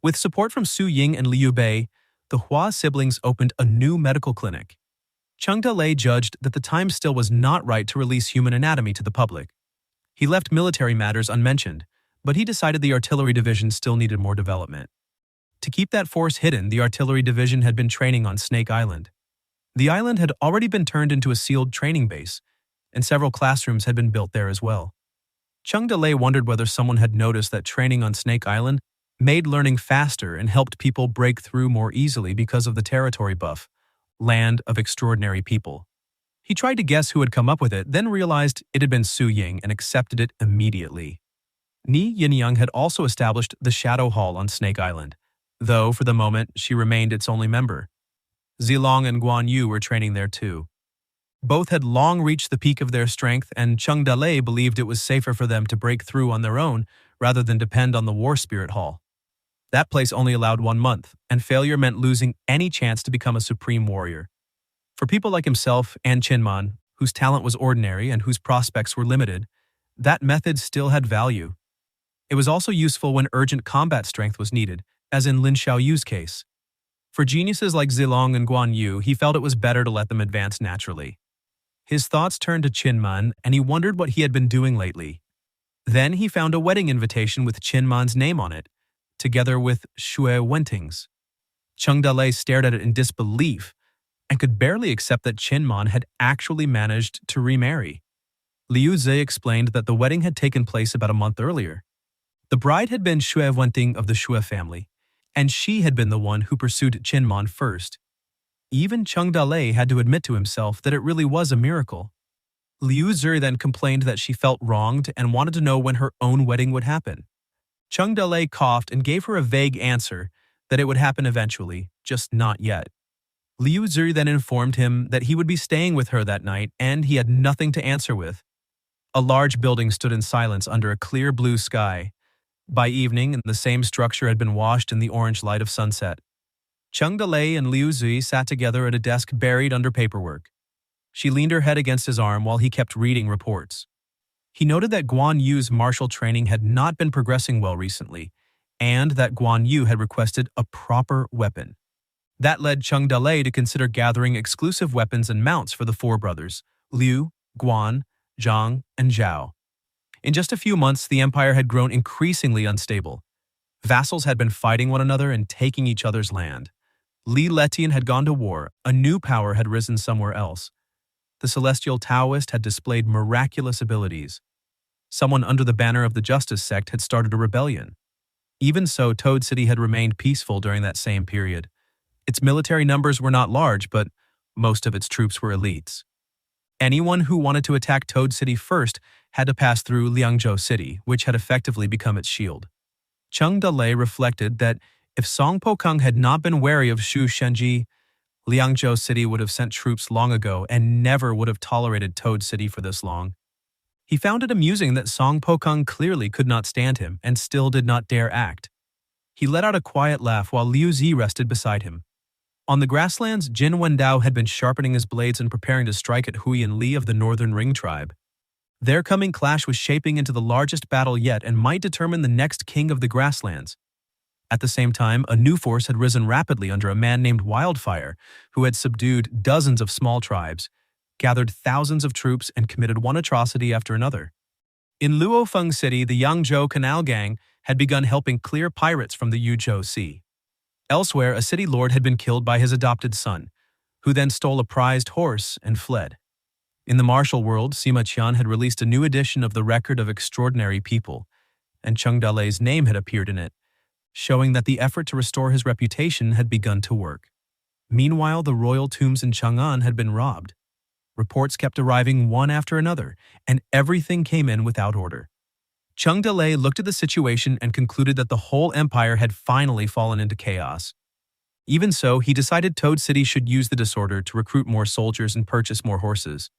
With support from Su Ying and Liu Bei, the Hua siblings opened a new medical clinic. Cheng Dalei judged that the time still was not right to release human anatomy to the public. He left military matters unmentioned, but he decided the artillery division still needed more development. To keep that force hidden, the artillery division had been training on Snake Island. The island had already been turned into a sealed training base, and several classrooms had been built there as well. Cheng Dalei wondered whether someone had noticed that training on Snake Island made learning faster and helped people break through more easily because of the territory buff, land of extraordinary people. He tried to guess who had come up with it, then realized it had been Su Ying and accepted it immediately. Ni Yinyang had also established the Shadow Hall on Snake Island, though for the moment she remained its only member. Zilong and Guan Yu were training there too. Both had long reached the peak of their strength, and Cheng Dalei believed it was safer for them to break through on their own rather than depend on the War Spirit Hall. That place only allowed 1 month, and failure meant losing any chance to become a supreme warrior. For people like himself and Qinman, whose talent was ordinary and whose prospects were limited, that method still had value. It was also useful when urgent combat strength was needed, as in Lin Xiaoyu's case. For geniuses like Zilong and Guan Yu, he felt it was better to let them advance naturally. His thoughts turned to Qinman, and he wondered what he had been doing lately. Then he found a wedding invitation with Qinman's name on it, together with Xue Wenting's. Cheng Dalei stared at it in disbelief and could barely accept that Qinman had actually managed to remarry. Liu Zi explained that the wedding had taken place about a month earlier. The bride had been Xue Wenting of the Xue family, and she had been the one who pursued Qinman first. Even Cheng Dalei had to admit to himself that it really was a miracle. Liu Zi then complained that she felt wronged and wanted to know when her own wedding would happen. Cheng Dalei coughed and gave her a vague answer that it would happen eventually, just not yet. Liu Zi then informed him that he would be staying with her that night and he had nothing to answer with. A large building stood in silence under a clear blue sky. By evening, the same structure had been washed in the orange light of sunset. Cheng Dalei and Liu Zi sat together at a desk buried under paperwork. She leaned her head against his arm while he kept reading reports. He noted that Guan Yu's martial training had not been progressing well recently, and that Guan Yu had requested a proper weapon. That led Cheng Dalei to consider gathering exclusive weapons and mounts for the 4 brothers, Liu, Guan, Zhang, and Zhao. In just a few months, the empire had grown increasingly unstable. Vassals had been fighting one another and taking each other's land. Li Letian had gone to war, a new power had risen somewhere else. The celestial Taoist had displayed miraculous abilities. Someone under the banner of the Justice sect had started a rebellion. Even so, Toad City had remained peaceful during that same period. Its military numbers were not large, but most of its troops were elites. Anyone who wanted to attack Toad City first had to pass through Liangzhou City, which had effectively become its shield. Cheng Dalei reflected that if Song Pokung had not been wary of Shu Shenji, Liangzhou City would have sent troops long ago and never would have tolerated Toad City for this long. He found it amusing that Song Pokung clearly could not stand him and still did not dare act. He let out a quiet laugh while Liu Zi rested beside him. On the grasslands, Jin Wendao had been sharpening his blades and preparing to strike at Hui and Li of the Northern Ring tribe. Their coming clash was shaping into the largest battle yet and might determine the next king of the grasslands. At the same time, a new force had risen rapidly under a man named Wildfire, who had subdued dozens of small tribes, gathered thousands of troops, and committed one atrocity after another. In Luofeng City, the Yangzhou Canal Gang had begun helping clear pirates from the Yuzhou Sea. Elsewhere, a city lord had been killed by his adopted son, who then stole a prized horse and fled. In the martial world, Sima Qian had released a new edition of the Record of Extraordinary People, and Cheng Dalei's name had appeared in it, showing that the effort to restore his reputation had begun to work. Meanwhile, the royal tombs in Chang'an had been robbed. Reports kept arriving one after another, and everything came in without order. Cheng Dalei looked at the situation and concluded that the whole empire had finally fallen into chaos. Even so, he decided Toad City should use the disorder to recruit more soldiers and purchase more horses.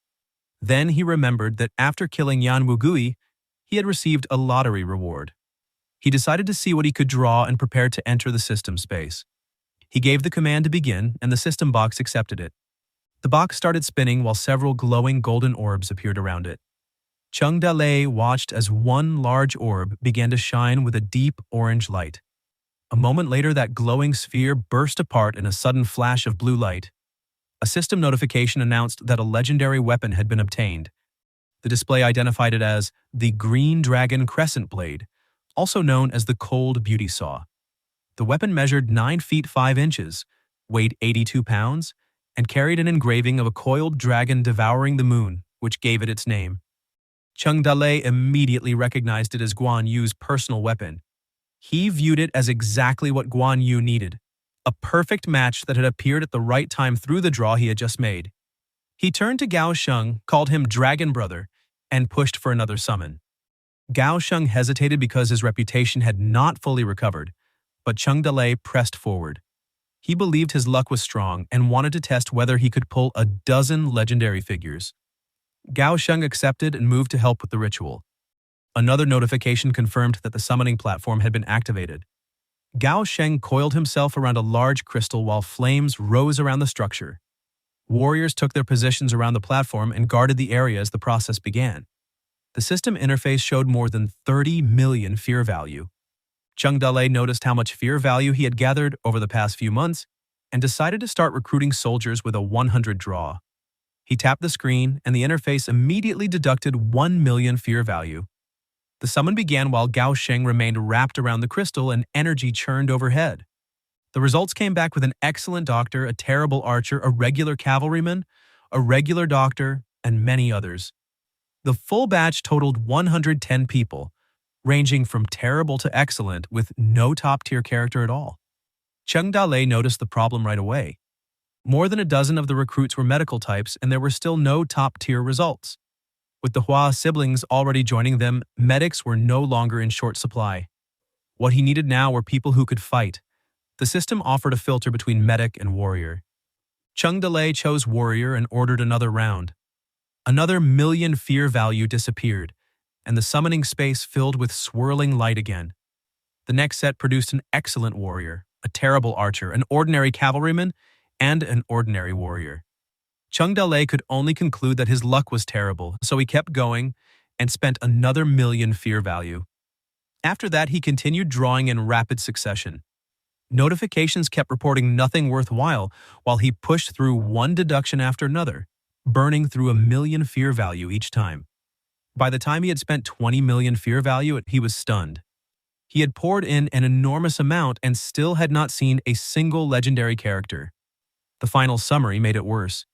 Then he remembered that after killing Yan Wugui, he had received a lottery reward. He decided to see what he could draw and prepared to enter the system space. He gave the command to begin, and the system box accepted it. The box started spinning while several glowing golden orbs appeared around it. Cheng Dalei watched as one large orb began to shine with a deep orange light. A moment later, that glowing sphere burst apart in a sudden flash of blue light. A system notification announced that a legendary weapon had been obtained. The display identified it as the Green Dragon Crescent Blade, also known as the Cold Beauty Saw. The weapon measured 9 feet 5 inches, weighed 82 pounds, and carried an engraving of a coiled dragon devouring the moon, which gave it its name. Cheng Dalei immediately recognized it as Guan Yu's personal weapon. He viewed it as exactly what Guan Yu needed, a perfect match that had appeared at the right time through the draw he had just made. He turned to Gao Sheng, called him Dragon Brother, and pushed for another summon. Gao Sheng hesitated because his reputation had not fully recovered, but Cheng Dalei pressed forward. He believed his luck was strong and wanted to test whether he could pull a dozen legendary figures. Gao Sheng accepted and moved to help with the ritual. Another notification confirmed that the summoning platform had been activated. Gao Sheng coiled himself around a large crystal while flames rose around the structure. Warriors took their positions around the platform and guarded the area as the process began. The system interface showed more than 30 million fear value. Cheng Dalei noticed how much fear value he had gathered over the past few months and decided to start recruiting soldiers with a 100 draw. He tapped the screen, and the interface immediately deducted 1 million fear value. The summon began while Gao Sheng remained wrapped around the crystal and energy churned overhead. The results came back with an excellent doctor, a terrible archer, a regular cavalryman, a regular doctor, and many others. The full batch totaled 110 people, ranging from terrible to excellent with no top-tier character at all. Cheng Dalei noticed the problem right away. More than a dozen of the recruits were medical types, and there were still no top-tier results. With the Hua siblings already joining them, medics were no longer in short supply. What he needed now were people who could fight. The system offered a filter between medic and warrior. Cheng Dalei chose warrior and ordered another round. Another million fear value disappeared, and the summoning space filled with swirling light again. The next set produced an excellent warrior, a terrible archer, an ordinary cavalryman, and an ordinary warrior. Cheng Dalei could only conclude that his luck was terrible, so he kept going and spent another million fear value. After that, he continued drawing in rapid succession. Notifications kept reporting nothing worthwhile while he pushed through one deduction after another, burning through 1 million fear value each time. By the time he had spent 20 million fear value, he was stunned. He had poured in an enormous amount and still had not seen a single legendary character. The final summary made it worse.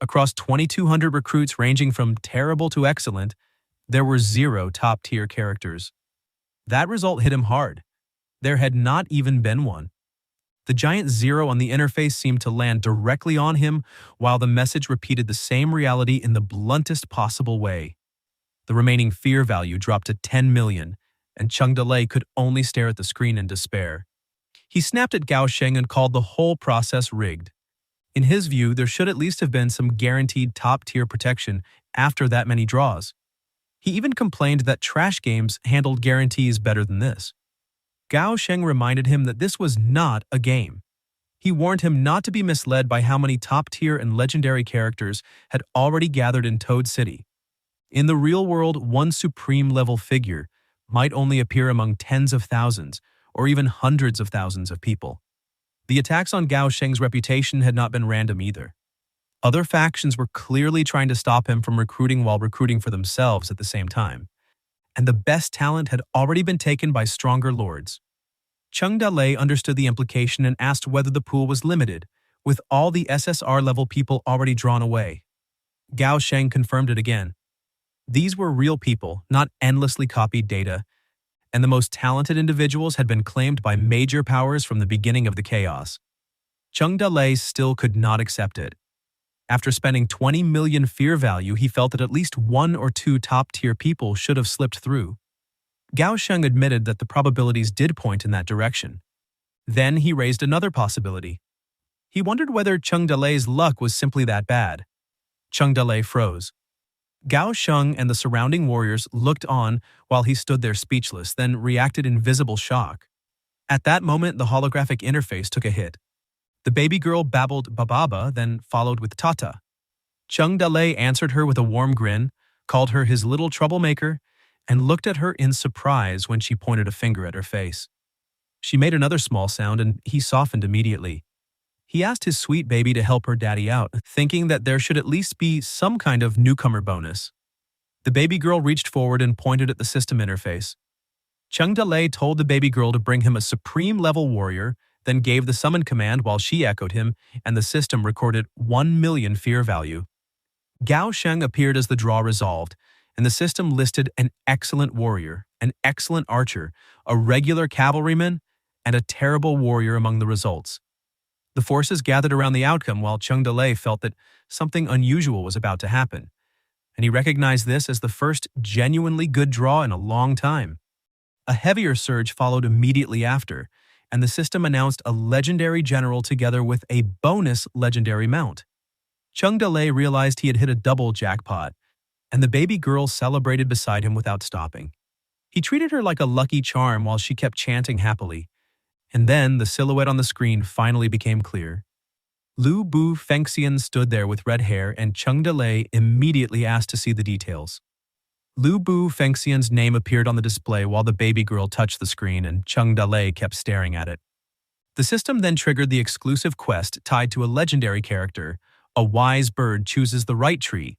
Across 2,200 recruits ranging from terrible to excellent, there were 0 top-tier characters. That result hit him hard. There had not even been one. The giant 0 on the interface seemed to land directly on him, while the message repeated the same reality in the bluntest possible way. The remaining fear value dropped to 10 million, and Cheng Dalei could only stare at the screen in despair. He snapped at Gao Sheng and called the whole process rigged. In his view, there should at least have been some guaranteed top-tier protection after that many draws. He even complained that trash games handled guarantees better than this. Gao Sheng reminded him that this was not a game. He warned him not to be misled by how many top-tier and legendary characters had already gathered in Toad City. In the real world, one supreme-level figure might only appear among tens of thousands or even hundreds of thousands of people. The attacks on Gao Sheng's reputation had not been random either. Other factions were clearly trying to stop him from recruiting while recruiting for themselves at the same time. And the best talent had already been taken by stronger lords. Cheng Dalei understood the implication and asked whether the pool was limited, with all the SSR-level people already drawn away. Gao Sheng confirmed it again. These were real people, not endlessly copied data, and the most talented individuals had been claimed by major powers from the beginning of the chaos. Cheng Dalei still could not accept it. After spending 20 million fear value, he felt that at least 1 or 2 top-tier people should have slipped through. Gao Sheng admitted that the probabilities did point in that direction. Then he raised another possibility. He wondered whether Cheng Dalei's luck was simply that bad. Cheng Dalei froze. Gao Sheng and the surrounding warriors looked on while he stood there speechless, then reacted in visible shock. At that moment, the holographic interface took a hit. The baby girl babbled bababa, then followed with tata. Cheng Dalei answered her with a warm grin, called her his little troublemaker, and looked at her in surprise when she pointed a finger at her face. She made another small sound and he softened immediately. He asked his sweet baby to help her daddy out, thinking that there should at least be some kind of newcomer bonus. The baby girl reached forward and pointed at the system interface. Cheng Dalei told the baby girl to bring him a supreme-level warrior, then gave the summon command while she echoed him, and the system recorded 1 million fear value. Gao Sheng appeared as the draw resolved, and the system listed an excellent warrior, an excellent archer, a regular cavalryman, and a terrible warrior among the results. The forces gathered around the outcome while Cheng Dalei felt that something unusual was about to happen, and he recognized this as the first genuinely good draw in a long time. A heavier surge followed immediately after, and the system announced a legendary general together with a bonus legendary mount. Cheng Dalei realized he had hit a double jackpot, and the baby girl celebrated beside him without stopping. He treated her like a lucky charm while she kept chanting happily, and then the silhouette on the screen finally became clear. Lu Bu Fengxian stood there with red hair, and Cheng Dalei immediately asked to see the details. Lu Bu Fengxian's name appeared on the display while the baby girl touched the screen, and Cheng Dalei kept staring at it. The system then triggered the exclusive quest tied to a legendary character, A Wise Bird Chooses the Right Tree,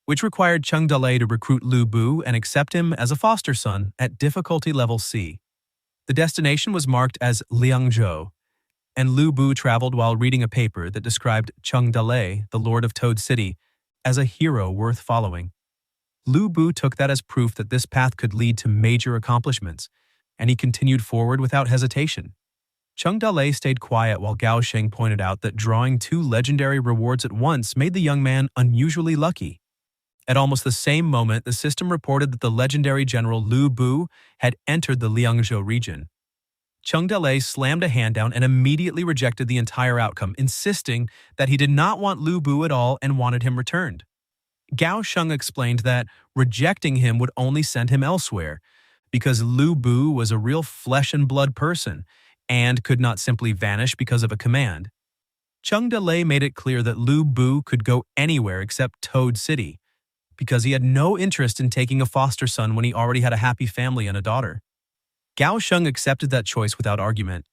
which required Cheng Dalei to recruit Lu Bu and accept him as a foster son at difficulty level C. The destination was marked as Liangzhou, and Lu Bu traveled while reading a paper that described Cheng Dalei, the Lord of Toad City, as a hero worth following. Lu Bu took that as proof that this path could lead to major accomplishments, and he continued forward without hesitation. Cheng Dalei stayed quiet while Gao Sheng pointed out that drawing 2 legendary rewards at once made the young man unusually lucky. At almost the same moment, the system reported that the legendary general Lu Bu had entered the Liangzhou region. Cheng Dalei slammed a hand down and immediately rejected the entire outcome, insisting that he did not want Lu Bu at all and wanted him returned. Gao Sheng explained that rejecting him would only send him elsewhere, because Lu Bu was a real flesh-and-blood person and could not simply vanish because of a command. Cheng Dalei made it clear that Lu Bu could go anywhere except Toad City, because he had no interest in taking a foster son when he already had a happy family and a daughter. Gao Sheng accepted that choice without argument.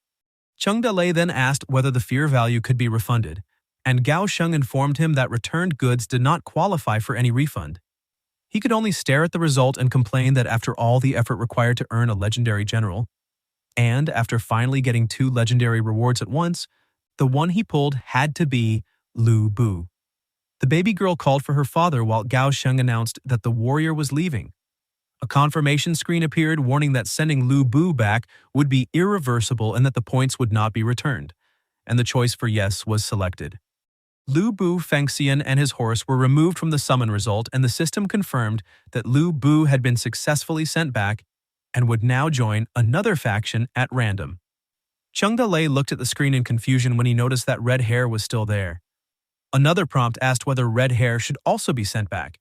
Cheng Dalei then asked whether the fear value could be refunded, and Gao Sheng informed him that returned goods did not qualify for any refund. He could only stare at the result and complain that after all the effort required to earn a legendary general, and after finally getting 2 legendary rewards at once, the one he pulled had to be Lu Bu. The baby girl called for her father while Gao Sheng announced that the warrior was leaving. A confirmation screen appeared warning that sending Lu Bu back would be irreversible and that the points would not be returned, and the choice for yes was selected. Lu Bu Fengxian and his horse were removed from the summon result, and the system confirmed that Lu Bu had been successfully sent back and would now join another faction at random. Cheng Dalei looked at the screen in confusion when he noticed that red hair was still there. Another prompt asked whether red hair should also be sent back,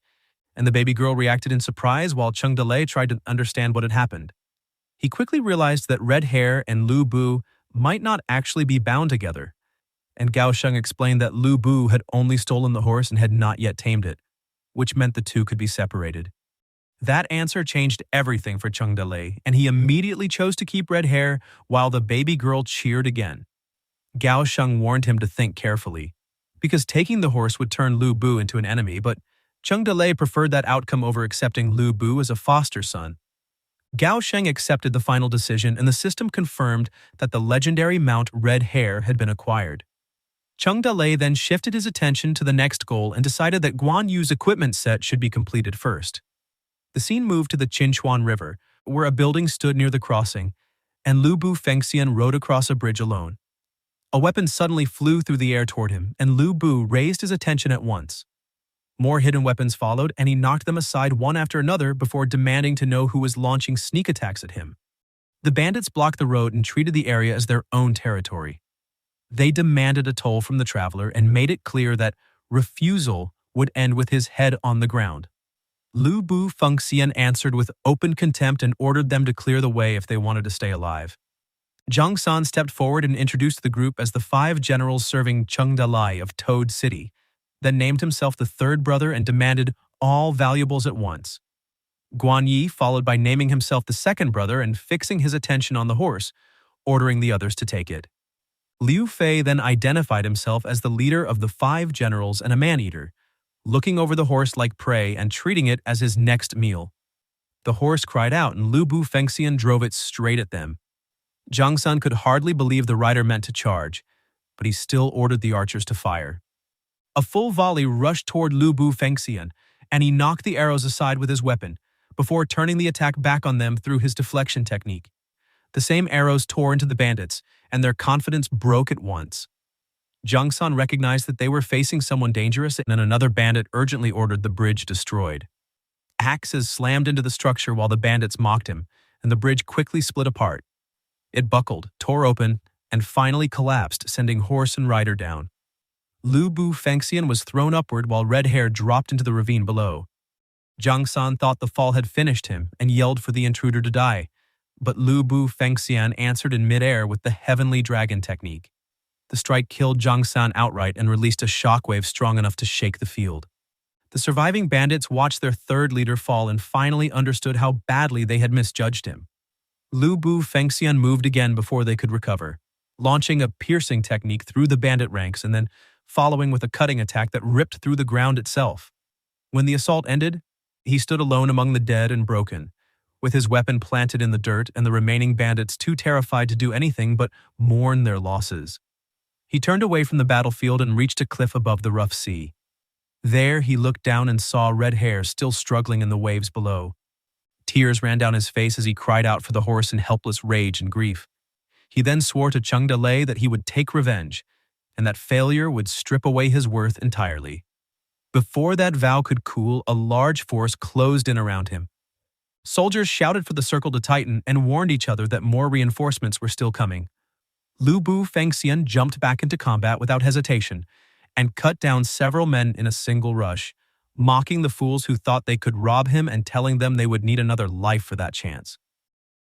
and the baby girl reacted in surprise while Cheng Dalei tried to understand what had happened. He quickly realized that red hair and Lu Bu might not actually be bound together, and Gao Sheng explained that Lu Bu had only stolen the horse and had not yet tamed it, which meant the two could be separated. That answer changed everything for Cheng Dalei, and he immediately chose to keep red hair while the baby girl cheered again. Gao Sheng warned him to think carefully, because taking the horse would turn Lu Bu into an enemy, but Cheng Dalei preferred that outcome over accepting Lu Bu as a foster son. Gao Sheng accepted the final decision, and the system confirmed that the legendary mount Red Hair had been acquired. Cheng Dalei then shifted his attention to the next goal and decided that Guan Yu's equipment set should be completed first. The scene moved to the Qinchuan River, where a building stood near the crossing, and Lu Bu Fengxian rode across a bridge alone. A weapon suddenly flew through the air toward him, and Lu Bu raised his attention at once. More hidden weapons followed, and he knocked them aside one after another before demanding to know who was launching sneak attacks at him. The bandits blocked the road and treated the area as their own territory. They demanded a toll from the traveler and made it clear that refusal would end with his head on the ground. Lu Bu Fengxian answered with open contempt and ordered them to clear the way if they wanted to stay alive. Zhang San stepped forward and introduced the group as the 5 generals serving Cheng Dalei of Toad City, then named himself the third brother and demanded all valuables at once. Guan Yi followed by naming himself the second brother and fixing his attention on the horse, ordering the others to take it. Liu Fei then identified himself as the leader of the 5 generals and a man-eater, looking over the horse like prey and treating it as his next meal. The horse cried out and Lu Bu Fengxian drove it straight at them. Zhang Sun could hardly believe the rider meant to charge, but he still ordered the archers to fire. A full volley rushed toward Lu Bu Fengxian, and he knocked the arrows aside with his weapon, before turning the attack back on them through his deflection technique. The same arrows tore into the bandits, and their confidence broke at once. Zhang Sun recognized that they were facing someone dangerous, and another bandit urgently ordered the bridge destroyed. Axes slammed into the structure while the bandits mocked him, and the bridge quickly split apart. It buckled, tore open, and finally collapsed, sending horse and rider down. Lu Bu Fengxian was thrown upward while Red Hair dropped into the ravine below. Zhang San thought the fall had finished him and yelled for the intruder to die, but Lu Bu Fengxian answered in midair with the Heavenly Dragon technique. The strike killed Zhang San outright and released a shockwave strong enough to shake the field. The surviving bandits watched their third leader fall and finally understood how badly they had misjudged him. Lu Bu Fengxian moved again before they could recover, launching a piercing technique through the bandit ranks and then following with a cutting attack that ripped through the ground itself. When the assault ended, he stood alone among the dead and broken, with his weapon planted in the dirt and the remaining bandits too terrified to do anything but mourn their losses. He turned away from the battlefield and reached a cliff above the rough sea. There he looked down and saw Red Hair still struggling in the waves below. Tears ran down his face as he cried out for the horse in helpless rage and grief. He then swore to Cheng Dalei that he would take revenge, and that failure would strip away his worth entirely. Before that vow could cool, a large force closed in around him. Soldiers shouted for the circle to tighten and warned each other that more reinforcements were still coming. Lu Bu Fengxian jumped back into combat without hesitation and cut down several men in a single rush, mocking the fools who thought they could rob him and telling them they would need another life for that chance.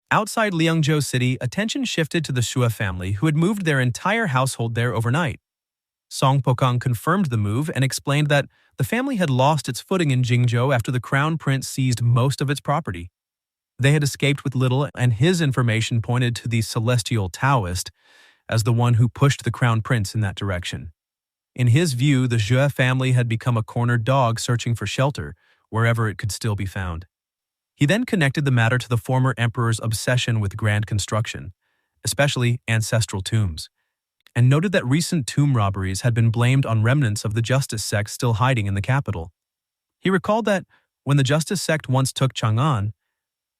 Outside Liangzhou city, attention shifted to the Xue family, who had moved their entire household there overnight. Song Pokang confirmed the move and explained that the family had lost its footing in Jingzhou after the crown prince seized most of its property. They had escaped with little, and his information pointed to the celestial Taoist as the one who pushed the crown prince in that direction. In his view, the Xue family had become a cornered dog searching for shelter wherever it could still be found. He then connected the matter to the former emperor's obsession with grand construction, especially ancestral tombs, and noted that recent tomb robberies had been blamed on remnants of the Justice sect still hiding in the capital. He recalled that when the Justice sect once took Chang'an,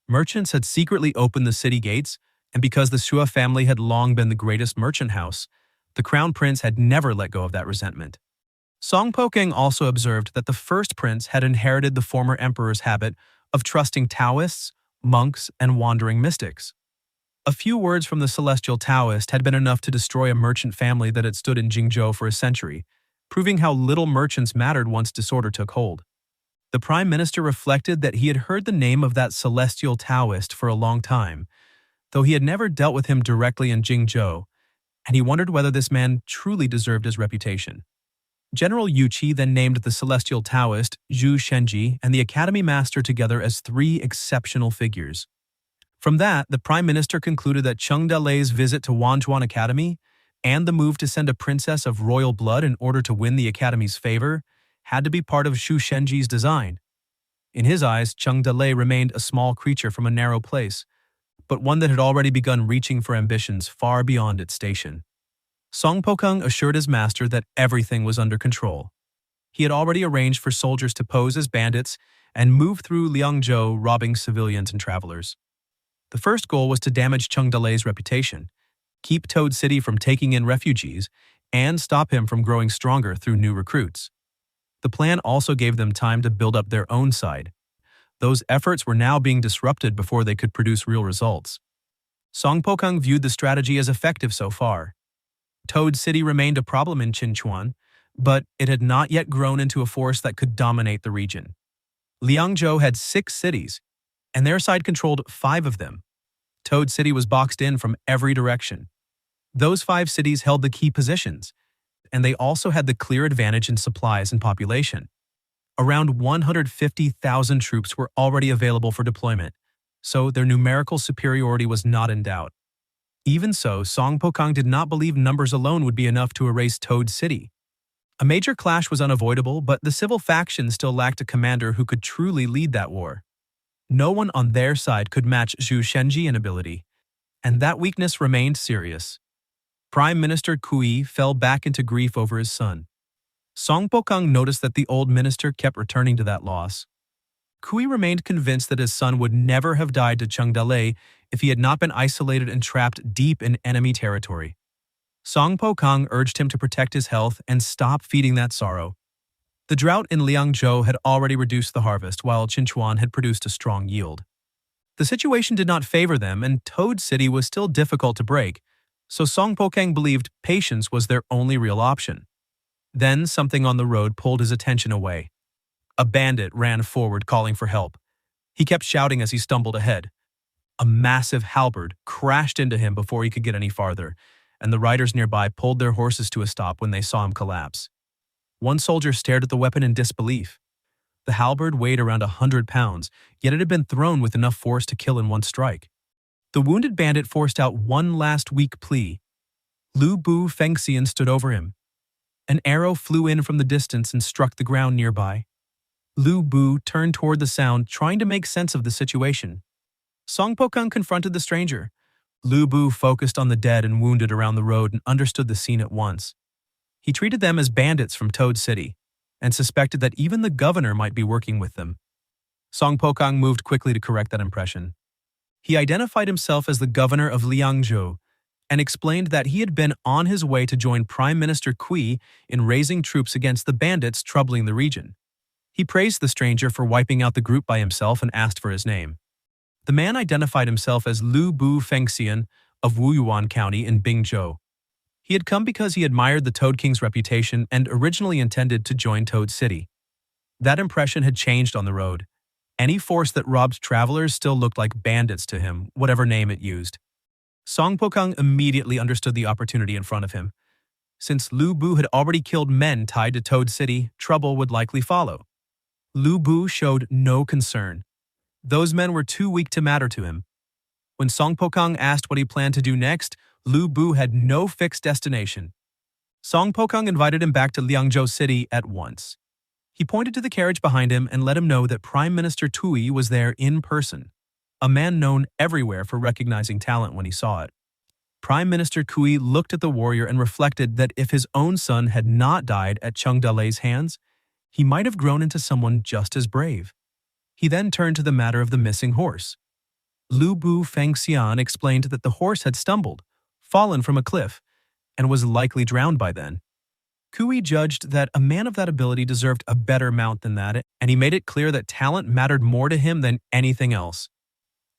merchants had secretly opened the city gates, and because the Xue family had long been the greatest merchant house, the crown prince had never let go of that resentment. Song Pokang also observed that the first prince had inherited the former emperor's habit of trusting Taoists, monks, and wandering mystics. A few words from the celestial Taoist had been enough to destroy a merchant family that had stood in Jingzhou for a century, proving how little merchants mattered once disorder took hold. The prime minister reflected that he had heard the name of that celestial Taoist for a long time, though he had never dealt with him directly in Jingzhou, and he wondered whether this man truly deserved his reputation. General Yu Qi then named the celestial Taoist Zhu Shenji and the academy master together as 3 exceptional figures. From that, the prime minister concluded that Cheng Dalei's visit to Wanzhuan Academy and the move to send a princess of royal blood in order to win the academy's favor had to be part of Zhu Shenji's design. In his eyes, Cheng Dalei remained a small creature from a narrow place, but one that had already begun reaching for ambitions far beyond its station. Song Pokang assured his master that everything was under control. He had already arranged for soldiers to pose as bandits and move through Liangzhou robbing civilians and travelers. The first goal was to damage Cheng Dalei's reputation, keep Toad City from taking in refugees, and stop him from growing stronger through new recruits. The plan also gave them time to build up their own side. Those efforts were now being disrupted before they could produce real results. Song Pokang viewed the strategy as effective so far. Toad City remained a problem in Qinchuan, but it had not yet grown into a force that could dominate the region. Liangzhou had 6 cities, and their side controlled 5 of them. Toad City was boxed in from every direction. Those 5 cities held the key positions, and they also had the clear advantage in supplies and population. Around 150,000 troops were already available for deployment, so their numerical superiority was not in doubt. Even so, Song Pokang did not believe numbers alone would be enough to erase Toad City. A major clash was unavoidable, but the civil faction still lacked a commander who could truly lead that war. No one on their side could match Zhu Shenji in ability, and that weakness remained serious. Prime Minister Kui fell back into grief over his son. Song Pokang noticed that the old minister kept returning to that loss. Kui remained convinced that his son would never have died to Cheng Dalei if he had not been isolated and trapped deep in enemy territory. Song Pokang urged him to protect his health and stop feeding that sorrow. The drought in Liangzhou had already reduced the harvest, while Qinchuan had produced a strong yield. The situation did not favor them, and Toad City was still difficult to break, so Song Pokang believed patience was their only real option. Then something on the road pulled his attention away. A bandit ran forward calling for help. He kept shouting as he stumbled ahead. A massive halberd crashed into him before he could get any farther, and the riders nearby pulled their horses to a stop when they saw him collapse. One soldier stared at the weapon in disbelief. The halberd weighed around 100 pounds, yet it had been thrown with enough force to kill in one strike. The wounded bandit forced out one last weak plea. Lu Bu Fengxian stood over him. An arrow flew in from the distance and struck the ground nearby. Lu Bu turned toward the sound, trying to make sense of the situation. Song Pokang confronted the stranger. Lu Bu focused on the dead and wounded around the road and understood the scene at once. He treated them as bandits from Toad City, and suspected that even the governor might be working with them. Song Pokang moved quickly to correct that impression. He identified himself as the governor of Liangzhou, and explained that he had been on his way to join Prime Minister Kui in raising troops against the bandits troubling the region. He praised the stranger for wiping out the group by himself and asked for his name. The man identified himself as Lu Bu Fengxian of Wuyuan County in Bingzhou. He had come because he admired the Toad King's reputation and originally intended to join Toad City. That impression had changed on the road. Any force that robbed travelers still looked like bandits to him, whatever name it used. Song Pokang immediately understood the opportunity in front of him. Since Lu Bu had already killed men tied to Toad City, trouble would likely follow. Lu Bu showed no concern. Those men were too weak to matter to him. When Song Pokang asked what he planned to do next, Lu Bu had no fixed destination. Song Pokang invited him back to Liangzhou City at once. He pointed to the carriage behind him and let him know that Prime Minister Tui was there in person, a man known everywhere for recognizing talent when he saw it. Prime Minister Kui looked at the warrior and reflected that if his own son had not died at Cheng Dalei's hands, he might have grown into someone just as brave. He then turned to the matter of the missing horse. Lu Bu Fengxian explained that the horse had stumbled, fallen from a cliff, and was likely drowned by then. Kui judged that a man of that ability deserved a better mount than that, and he made it clear that talent mattered more to him than anything else.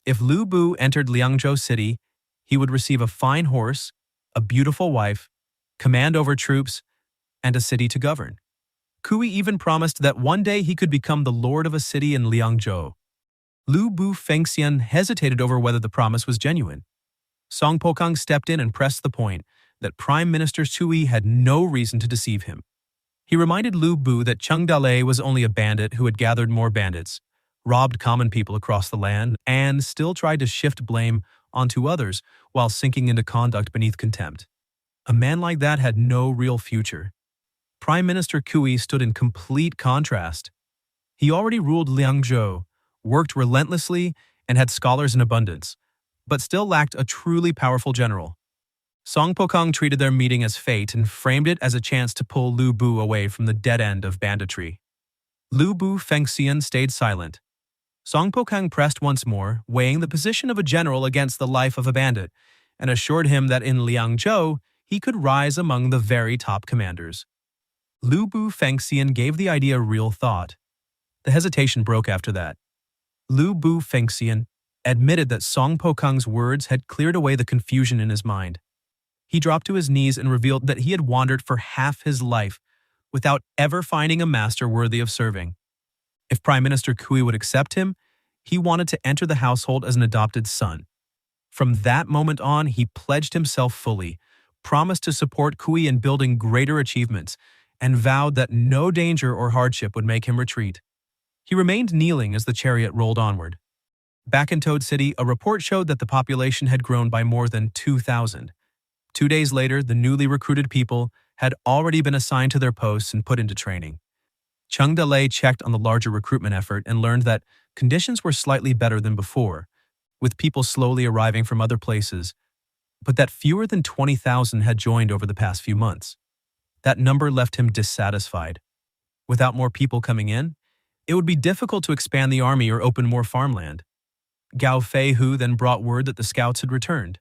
If Lu Bu entered Liangzhou City, he would receive a fine horse, a beautiful wife, command over troops, and a city to govern. Kui even promised that one day he could become the lord of a city in Liangzhou. Lu Bu Fengxian hesitated over whether the promise was genuine. Song Pokang stepped in and pressed the point that Prime Minister Tui had no reason to deceive him. He reminded Lu Bu that Cheng Dalei was only a bandit who had gathered more bandits, robbed common people across the land, and still tried to shift blame onto others while sinking into conduct beneath contempt. A man like that had no real future. Prime Minister Kui stood in complete contrast. He already ruled Liangzhou, worked relentlessly, and had scholars in abundance, but still lacked a truly powerful general. Song Pokang treated their meeting as fate and framed it as a chance to pull Lu Bu away from the dead end of banditry. Lu Bu Fengxian stayed silent. Song Pokang pressed once more, weighing the position of a general against the life of a bandit, and assured him that in Liangzhou he could rise among the very top commanders. Lu Bu Fengxian gave the idea real thought. The hesitation broke after that. Lu Bu Fengxian admitted that Song Pokang's words had cleared away the confusion in his mind. He dropped to his knees and revealed that he had wandered for half his life without ever finding a master worthy of serving. If Prime Minister Kui would accept him, he wanted to enter the household as an adopted son. From that moment on, he pledged himself fully, promised to support Kui in building greater achievements, and vowed that no danger or hardship would make him retreat. He remained kneeling as the chariot rolled onward. Back in Toad City, a report showed that the population had grown by more than 2,000. 2 days later, the newly recruited people had already been assigned to their posts and put into training. Cheng Dalei checked on the larger recruitment effort and learned that conditions were slightly better than before, with people slowly arriving from other places, but that fewer than 20,000 had joined over the past few months. That number left him dissatisfied. Without more people coming in, it would be difficult to expand the army or open more farmland. Gao Feihu then brought word that the scouts had returned.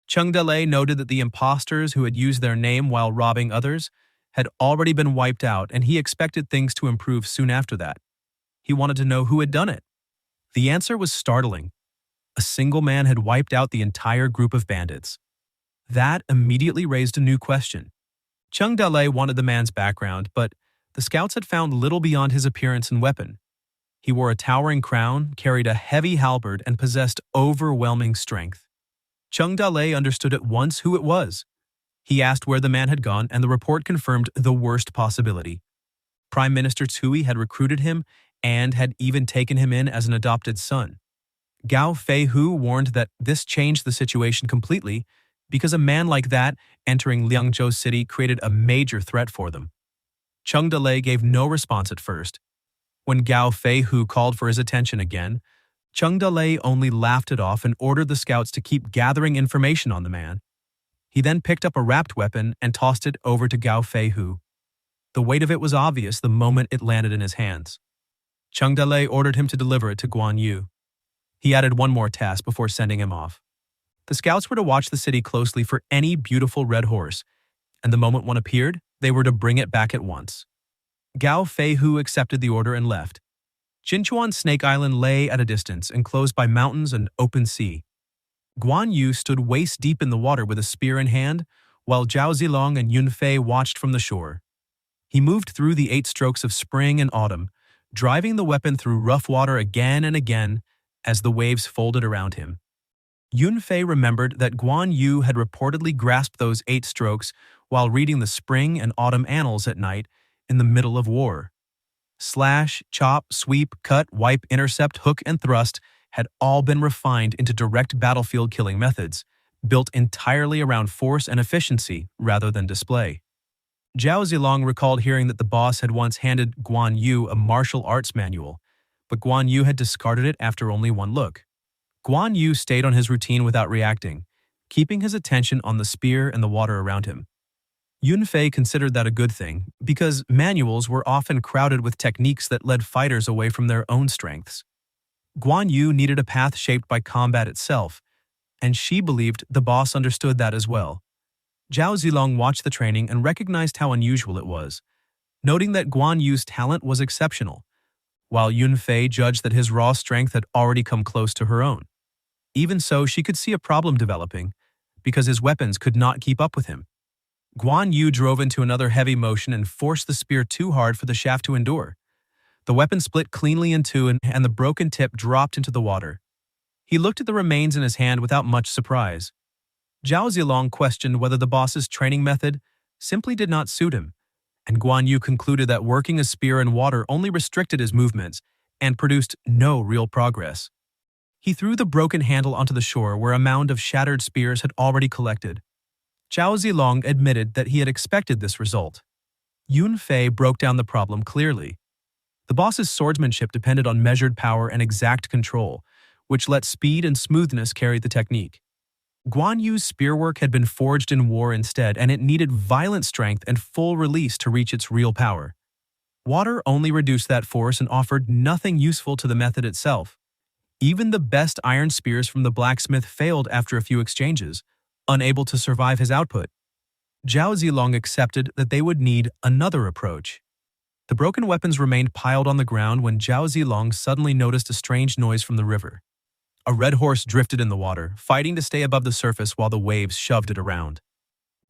Cheng Dalei noted that the imposters who had used their name while robbing others had already been wiped out, and he expected things to improve soon after that. He wanted to know who had done it. The answer was startling. A single man had wiped out the entire group of bandits. That immediately raised a new question. Cheng Dalei wanted the man's background, but the scouts had found little beyond his appearance and weapon. He wore a towering crown, carried a heavy halberd, and possessed overwhelming strength. Cheng Dalei understood at once who it was. He asked where the man had gone, and the report confirmed the worst possibility. Prime Minister Cui had recruited him and had even taken him in as an adopted son. Gao Feihu warned that this changed the situation completely because a man like that entering Liangzhou city created a major threat for them. Cheng Dalei gave no response at first. When Gao Feihu called for his attention again, Cheng Dalei only laughed it off and ordered the scouts to keep gathering information on the man. He then picked up a wrapped weapon and tossed it over to Gao Feihu. The weight of it was obvious the moment it landed in his hands. Cheng Dalei ordered him to deliver it to Guan Yu. He added one more task before sending him off. The scouts were to watch the city closely for any beautiful red horse, and the moment one appeared, they were to bring it back at once. Gao Feihu accepted the order and left. Jinchuan Snake Island lay at a distance, enclosed by mountains and open sea. Guan Yu stood waist-deep in the water with a spear in hand, while Zhao Zilong and Yun Fei watched from the shore. He moved through the 8 strokes of spring and autumn, driving the weapon through rough water again and again as the waves folded around him. Yun Fei remembered that Guan Yu had reportedly grasped those 8 strokes while reading the spring and autumn annals at night in the middle of war. Slash, chop, sweep, cut, wipe, intercept, hook, and thrust had all been refined into direct battlefield killing methods, built entirely around force and efficiency rather than display. Zhao Zilong recalled hearing that the boss had once handed Guan Yu a martial arts manual, but Guan Yu had discarded it after only one look. Guan Yu stayed on his routine without reacting, keeping his attention on the spear and the water around him. Yun Fei considered that a good thing, because manuals were often crowded with techniques that led fighters away from their own strengths. Guan Yu needed a path shaped by combat itself, and she believed the boss understood that as well. Zhao Zilong watched the training and recognized how unusual it was, noting that Guan Yu's talent was exceptional, while Yun Fei judged that his raw strength had already come close to her own. Even so, she could see a problem developing, because his weapons could not keep up with him. Guan Yu drove into another heavy motion and forced the spear too hard for the shaft to endure. The weapon split cleanly in two and the broken tip dropped into the water. He looked at the remains in his hand without much surprise. Zhao Zilong questioned whether the boss's training method simply did not suit him, and Guan Yu concluded that working a spear in water only restricted his movements and produced no real progress. He threw the broken handle onto the shore where a mound of shattered spears had already collected. Zhao Zilong admitted that he had expected this result. Yun Fei broke down the problem clearly. The boss's swordsmanship depended on measured power and exact control, which let speed and smoothness carry the technique. Guan Yu's spearwork had been forged in war instead, and it needed violent strength and full release to reach its real power. Water only reduced that force and offered nothing useful to the method itself. Even the best iron spears from the blacksmith failed after a few exchanges, unable to survive his output. Zhao Zilong accepted that they would need another approach. The broken weapons remained piled on the ground when Zhao Zilong suddenly noticed a strange noise from the river. A red horse drifted in the water, fighting to stay above the surface while the waves shoved it around.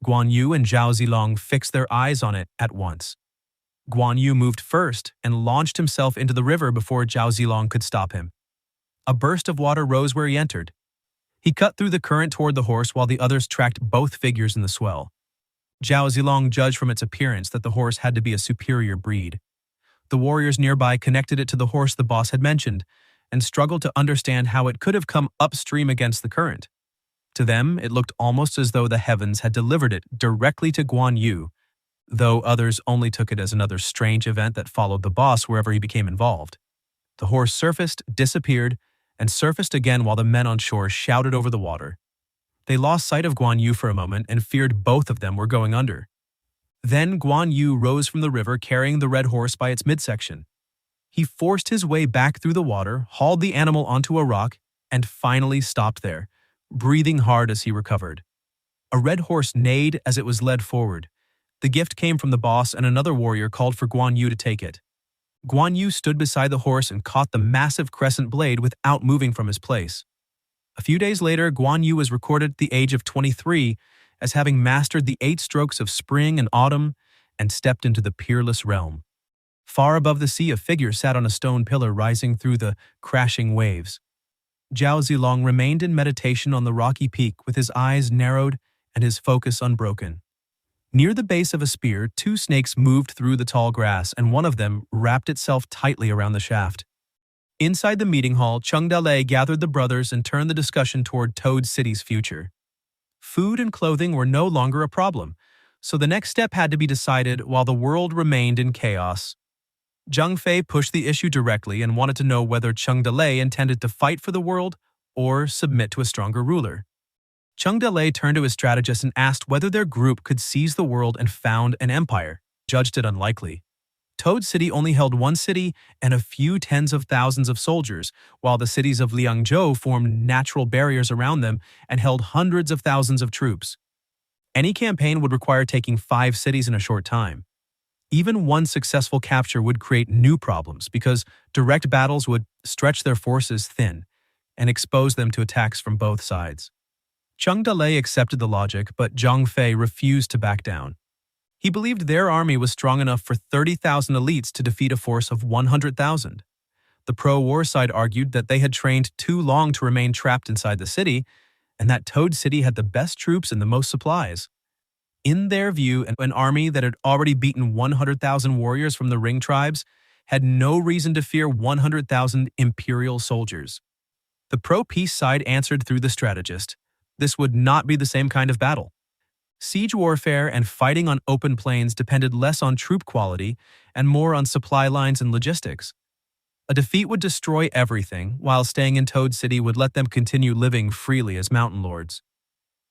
Guan Yu and Zhao Zilong fixed their eyes on it at once. Guan Yu moved first and launched himself into the river before Zhao Zilong could stop him. A burst of water rose where he entered. He cut through the current toward the horse while the others tracked both figures in the swell. Zhao Zilong judged from its appearance that the horse had to be a superior breed. The warriors nearby connected it to the horse the boss had mentioned, and struggled to understand how it could have come upstream against the current. To them, it looked almost as though the heavens had delivered it directly to Guan Yu, though others only took it as another strange event that followed the boss wherever he became involved. The horse surfaced, disappeared, and surfaced again while the men on shore shouted over the water. They lost sight of Guan Yu for a moment and feared both of them were going under. Then Guan Yu rose from the river carrying the red horse by its midsection. He forced his way back through the water, hauled the animal onto a rock, and finally stopped there, breathing hard as he recovered. A red horse neighed as it was led forward. The gift came from the boss, and another warrior called for Guan Yu to take it. Guan Yu stood beside the horse and caught the massive crescent blade without moving from his place. A few days later, Guan Yu was recorded at the age of 23 as having mastered the 8 strokes of spring and autumn and stepped into the peerless realm. Far above the sea, a figure sat on a stone pillar rising through the crashing waves. Zhao Zilong remained in meditation on the rocky peak with his eyes narrowed and his focus unbroken. Near the base of a spear, 2 snakes moved through the tall grass, and one of them wrapped itself tightly around the shaft. Inside the meeting hall, Cheng Dalei gathered the brothers and turned the discussion toward Toad City's future. Food and clothing were no longer a problem, so the next step had to be decided while the world remained in chaos. Zhang Fei pushed the issue directly and wanted to know whether Cheng Dalei intended to fight for the world or submit to a stronger ruler. Cheng Dalei turned to his strategist and asked whether their group could seize the world and found an empire, judged it unlikely. Toad City only held 1 city and a few tens of thousands of soldiers, while the cities of Liangzhou formed natural barriers around them and held hundreds of thousands of troops. Any campaign would require taking 5 cities in a short time. Even one successful capture would create new problems because direct battles would stretch their forces thin and expose them to attacks from both sides. Cheng Dalei accepted the logic, but Zhang Fei refused to back down. He believed their army was strong enough for 30,000 elites to defeat a force of 100,000. The pro-war side argued that they had trained too long to remain trapped inside the city, and that Toad City had the best troops and the most supplies. In their view, an army that had already beaten 100,000 warriors from the Ring tribes had no reason to fear 100,000 imperial soldiers. The pro-peace side answered through the strategist. This would not be the same kind of battle. Siege warfare and fighting on open plains depended less on troop quality and more on supply lines and logistics. A defeat would destroy everything, while staying in Toad City would let them continue living freely as mountain lords.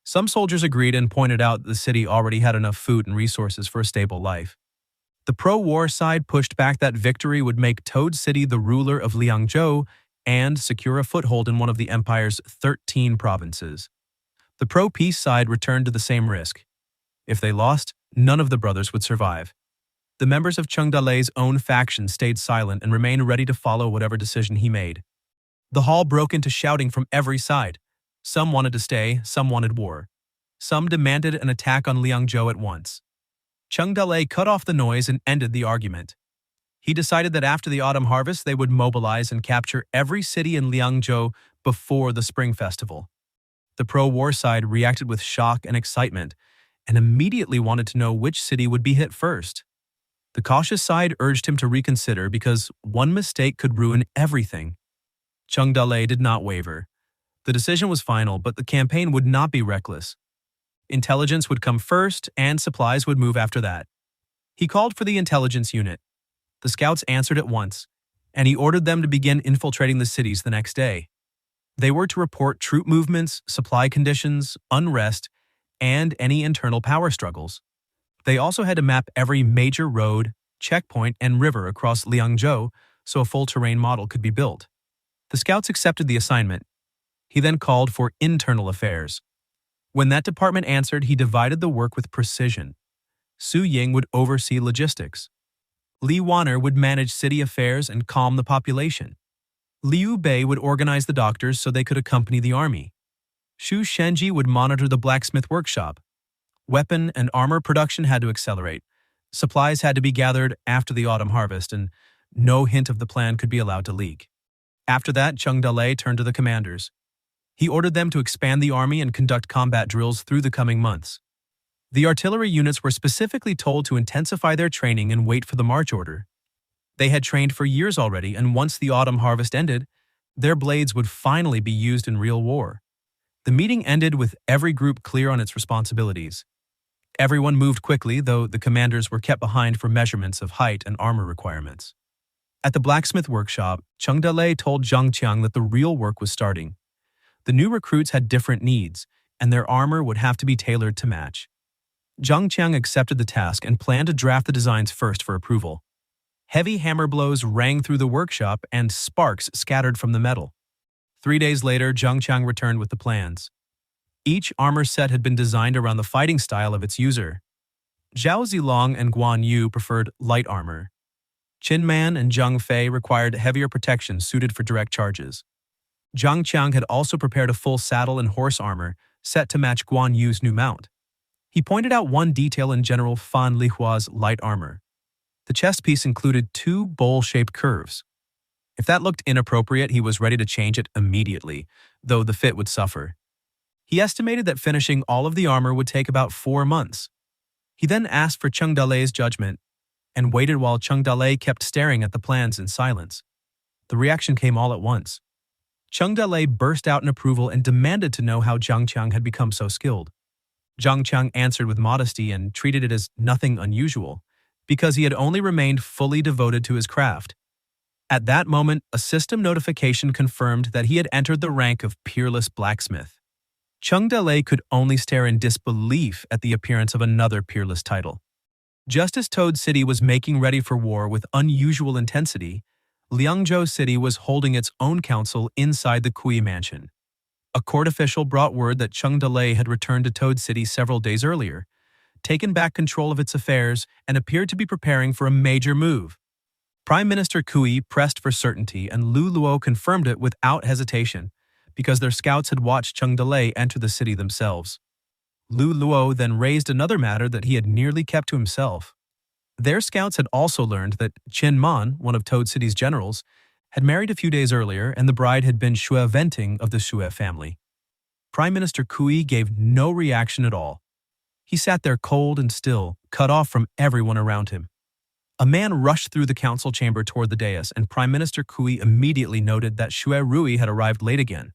Some soldiers agreed and pointed out that the city already had enough food and resources for a stable life. The pro-war side pushed back that victory would make Toad City the ruler of Liangzhou and secure a foothold in one of the empire's 13 provinces. The pro-peace side returned to the same risk. If they lost, none of the brothers would survive. The members of Cheng Dalei's own faction stayed silent and remained ready to follow whatever decision he made. The hall broke into shouting from every side. Some wanted to stay, some wanted war. Some demanded an attack on Liangzhou at once. Cheng Dalei cut off the noise and ended the argument. He decided that after the autumn harvest they would mobilize and capture every city in Liangzhou before the spring festival. The pro-war side reacted with shock and excitement and immediately wanted to know which city would be hit first. The cautious side urged him to reconsider because one mistake could ruin everything. Cheng Dalei did not waver. The decision was final, but the campaign would not be reckless. Intelligence would come first, and supplies would move after that. He called for the intelligence unit. The scouts answered at once, and he ordered them to begin infiltrating the cities the next day. They were to report troop movements, supply conditions, unrest, and any internal power struggles. They also had to map every major road, checkpoint, and river across Liangzhou so a full terrain model could be built. The scouts accepted the assignment. He then called for internal affairs. When that department answered, he divided the work with precision. Su Ying would oversee logistics. Li Wanner would manage city affairs and calm the population. Liu Bei would organize the doctors so they could accompany the army. Xu Shenji would monitor the blacksmith workshop. Weapon and armor production had to accelerate. Supplies had to be gathered after the autumn harvest, and no hint of the plan could be allowed to leak. After that, Cheng Dalei turned to the commanders. He ordered them to expand the army and conduct combat drills through the coming months. The artillery units were specifically told to intensify their training and wait for the march order. They had trained for years already, and once the autumn harvest ended, Their blades would finally be used in real war. The meeting ended with every group clear on its responsibilities. Everyone moved quickly, though the commanders were kept behind for measurements of height and armor requirements. At the blacksmith workshop, Cheng Dalei told Zhang Qiang that the real work was starting. The new recruits had different needs, and their armor would have to be tailored to match. Zhang Qiang accepted the task and planned to draft the designs first for approval. Heavy hammer blows rang through the workshop and sparks scattered from the metal. 3 days later, Zhang Qiang returned with the plans. Each armor set had been designed around the fighting style of its user. Zhao Zilong and Guan Yu preferred light armor. Qin Man and Zhang Fei required heavier protection suited for direct charges. Zhang Qiang had also prepared a full saddle and horse armor set to match Guan Yu's new mount. He pointed out one detail in General Fan Lihua's light armor. The chest piece included 2 bowl-shaped curves. If that looked inappropriate, he was ready to change it immediately, though the fit would suffer. He estimated that finishing all of the armor would take about 4 months. He then asked for Cheng Dalei's judgment and waited while Cheng Dalei kept staring at the plans in silence. The reaction came all at once. Cheng Dalei burst out in approval and demanded to know how Zhang Qiang had become so skilled. Zhang Qiang answered with modesty and treated it as nothing unusual, because he had only remained fully devoted to his craft. At that moment, a system notification confirmed that he had entered the rank of peerless blacksmith. Cheng Dalei could only stare in disbelief at the appearance of another peerless title. Just as Toad City was making ready for war with unusual intensity, Liangzhou City was holding its own council inside the Kui mansion. A court official brought word that Cheng Dalei had returned to Toad City several days earlier, taken back control of its affairs, and appeared to be preparing for a major move. Prime Minister Kui pressed for certainty, and Lu Luo confirmed it without hesitation, because their scouts had watched Cheng Dalei enter the city themselves. Lu Luo then raised another matter that he had nearly kept to himself. Their scouts had also learned that Qin Man, one of Toad City's generals, had married a few days earlier, and the bride had been Xue Venting of the Xue family. Prime Minister Kui gave no reaction at all. He sat there cold and still, cut off from everyone around him. A man rushed through the council chamber toward the dais, and Prime Minister Kui immediately noted that Xue Rui had arrived late again.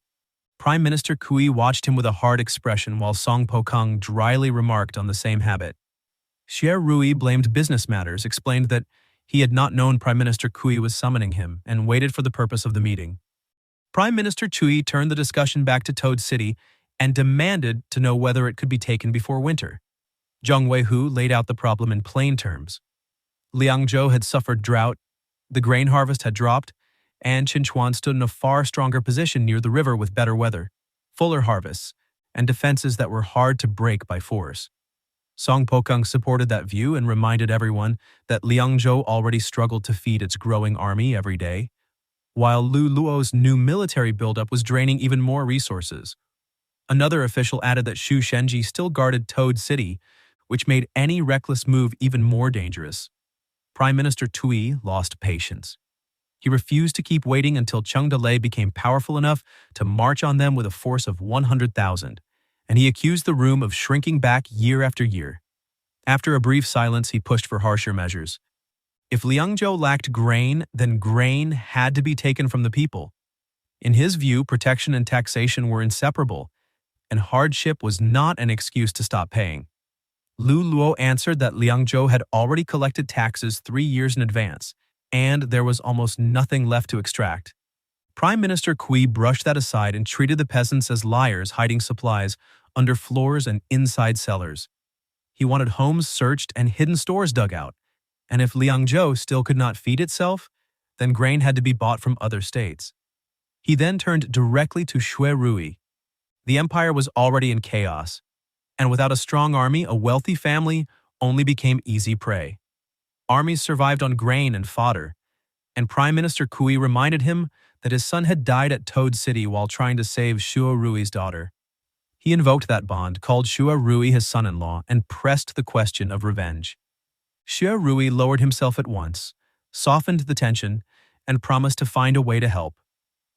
Prime Minister Kui watched him with a hard expression while Song Pokang dryly remarked on the same habit. Xue Rui blamed business matters, explained that he had not known Prime Minister Kui was summoning him, and waited for the purpose of the meeting. Prime Minister Chui turned the discussion back to Toad City and demanded to know whether it could be taken before winter. Zhang Weihu laid out the problem in plain terms. Liangzhou had suffered drought, the grain harvest had dropped, and Qinchuan stood in a far stronger position near the river with better weather, fuller harvests, and defenses that were hard to break by force. Song Pokang supported that view and reminded everyone that Liangzhou already struggled to feed its growing army every day, while Lu Luo's new military buildup was draining even more resources. Another official added that Xu Shenji still guarded Toad City, which made any reckless move even more dangerous. Prime Minister Tui lost patience. He refused to keep waiting until Cheng Dalei became powerful enough to march on them with a force of 100,000, and he accused the room of shrinking back year after year. After a brief silence, he pushed for harsher measures. If Liangzhou lacked grain, then grain had to be taken from the people. In his view, protection and taxation were inseparable, and hardship was not an excuse to stop paying. Lu Luo answered that Liangzhou had already collected taxes 3 years in advance, and there was almost nothing left to extract. Prime Minister Kui brushed that aside and treated the peasants as liars hiding supplies under floors and inside cellars. He wanted homes searched and hidden stores dug out, and if Liangzhou still could not feed itself, then grain had to be bought from other states. He then turned directly to Xue Rui. The empire was already in chaos, and without a strong army, a wealthy family only became easy prey. Armies survived on grain and fodder, and Prime Minister Kui reminded him that his son had died at Toad City while trying to save Xue Rui's daughter. He invoked that bond, called Xue Rui his son-in-law, and pressed the question of revenge. Xue Rui lowered himself at once, softened the tension, and promised to find a way to help.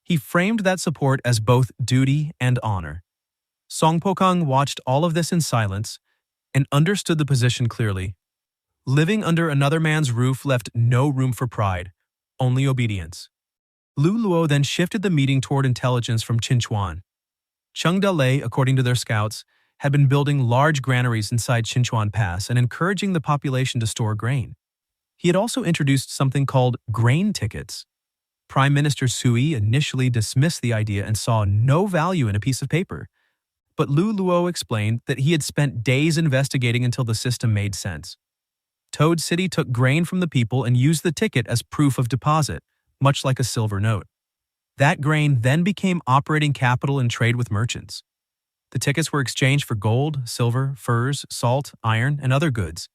He framed that support as both duty and honor. Song Pokang watched all of this in silence and understood the position clearly. Living under another man's roof left no room for pride, only obedience. Lu Luo then shifted the meeting toward intelligence from Chinchuan. Cheng Dalei, according to their scouts, had been building large granaries inside Chinchuan Pass and encouraging the population to store grain. He had also introduced something called grain tickets. Prime Minister Sui initially dismissed the idea and saw no value in a piece of paper. But Lu Luo explained that he had spent days investigating until the system made sense. Toad City took grain from the people and used the ticket as proof of deposit, much like a silver note. That grain then became operating capital in trade with merchants. The tickets were exchanged for gold, silver, furs, salt, iron, and other goods.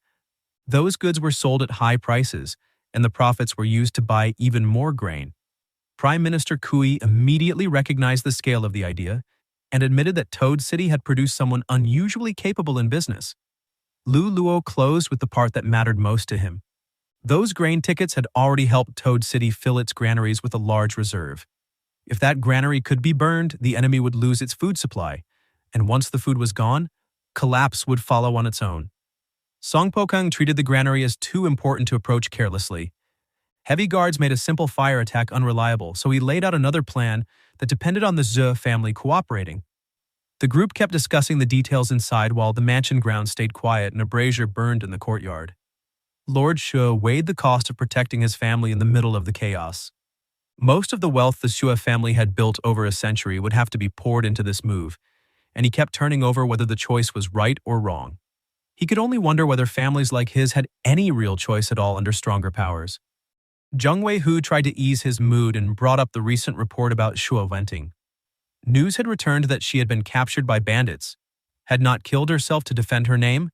Those goods were sold at high prices, and the profits were used to buy even more grain. Prime Minister Kui immediately recognized the scale of the idea and admitted that Toad City had produced someone unusually capable in business. Lu Luo closed with the part that mattered most to him. Those grain tickets had already helped Toad City fill its granaries with a large reserve. If that granary could be burned, the enemy would lose its food supply, and once the food was gone, collapse would follow on its own. Song Pokang treated the granary as too important to approach carelessly. Heavy guards made a simple fire attack unreliable, so he laid out another plan that depended on the Zhe family cooperating. The group kept discussing the details inside while the mansion grounds stayed quiet and a brazier burned in the courtyard. Lord Xue weighed the cost of protecting his family in the middle of the chaos. Most of the wealth the Xue family had built over a century would have to be poured into this move, and he kept turning over whether the choice was right or wrong. He could only wonder whether families like his had any real choice at all under stronger powers. Zheng Weihu tried to ease his mood and brought up the recent report about Xue Wenting. News had returned that she had been captured by bandits, had not killed herself to defend her name,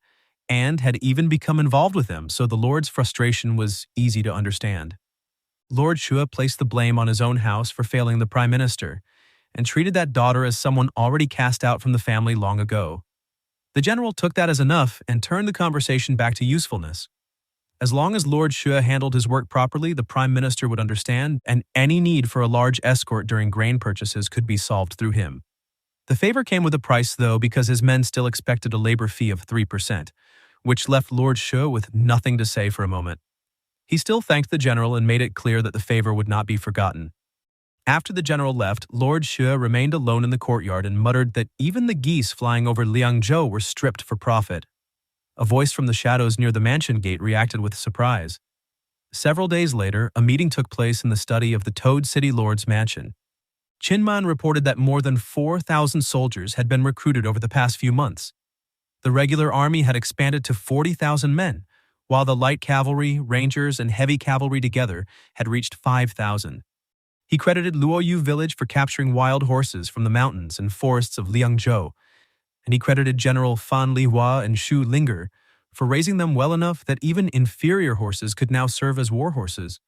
and had even become involved with them, so the Lord's frustration was easy to understand. Lord Xue placed the blame on his own house for failing the Prime Minister, and treated that daughter as someone already cast out from the family long ago. The general took that as enough and turned the conversation back to usefulness. As long as Lord Xue handled his work properly, the Prime Minister would understand, and any need for a large escort during grain purchases could be solved through him. The favor came with a price, though, because his men still expected a labor fee of 3%, which left Lord Xue with nothing to say for a moment. He still thanked the general and made it clear that the favor would not be forgotten. After the general left, Lord Xue remained alone in the courtyard and muttered that even the geese flying over Liangzhou were stripped for profit. A voice from the shadows near the mansion gate reacted with surprise. Several days later, a meeting took place in the study of the Toad City Lord's mansion. Qinman reported that more than 4,000 soldiers had been recruited over the past few months. The regular army had expanded to 40,000 men, while the light cavalry, rangers, and heavy cavalry together had reached 5,000. He credited Luoyu village for capturing wild horses from the mountains and forests of Liangzhou, and he credited General Fan Lihua and Xu Linger for raising them well enough that even inferior horses could now serve as war horses.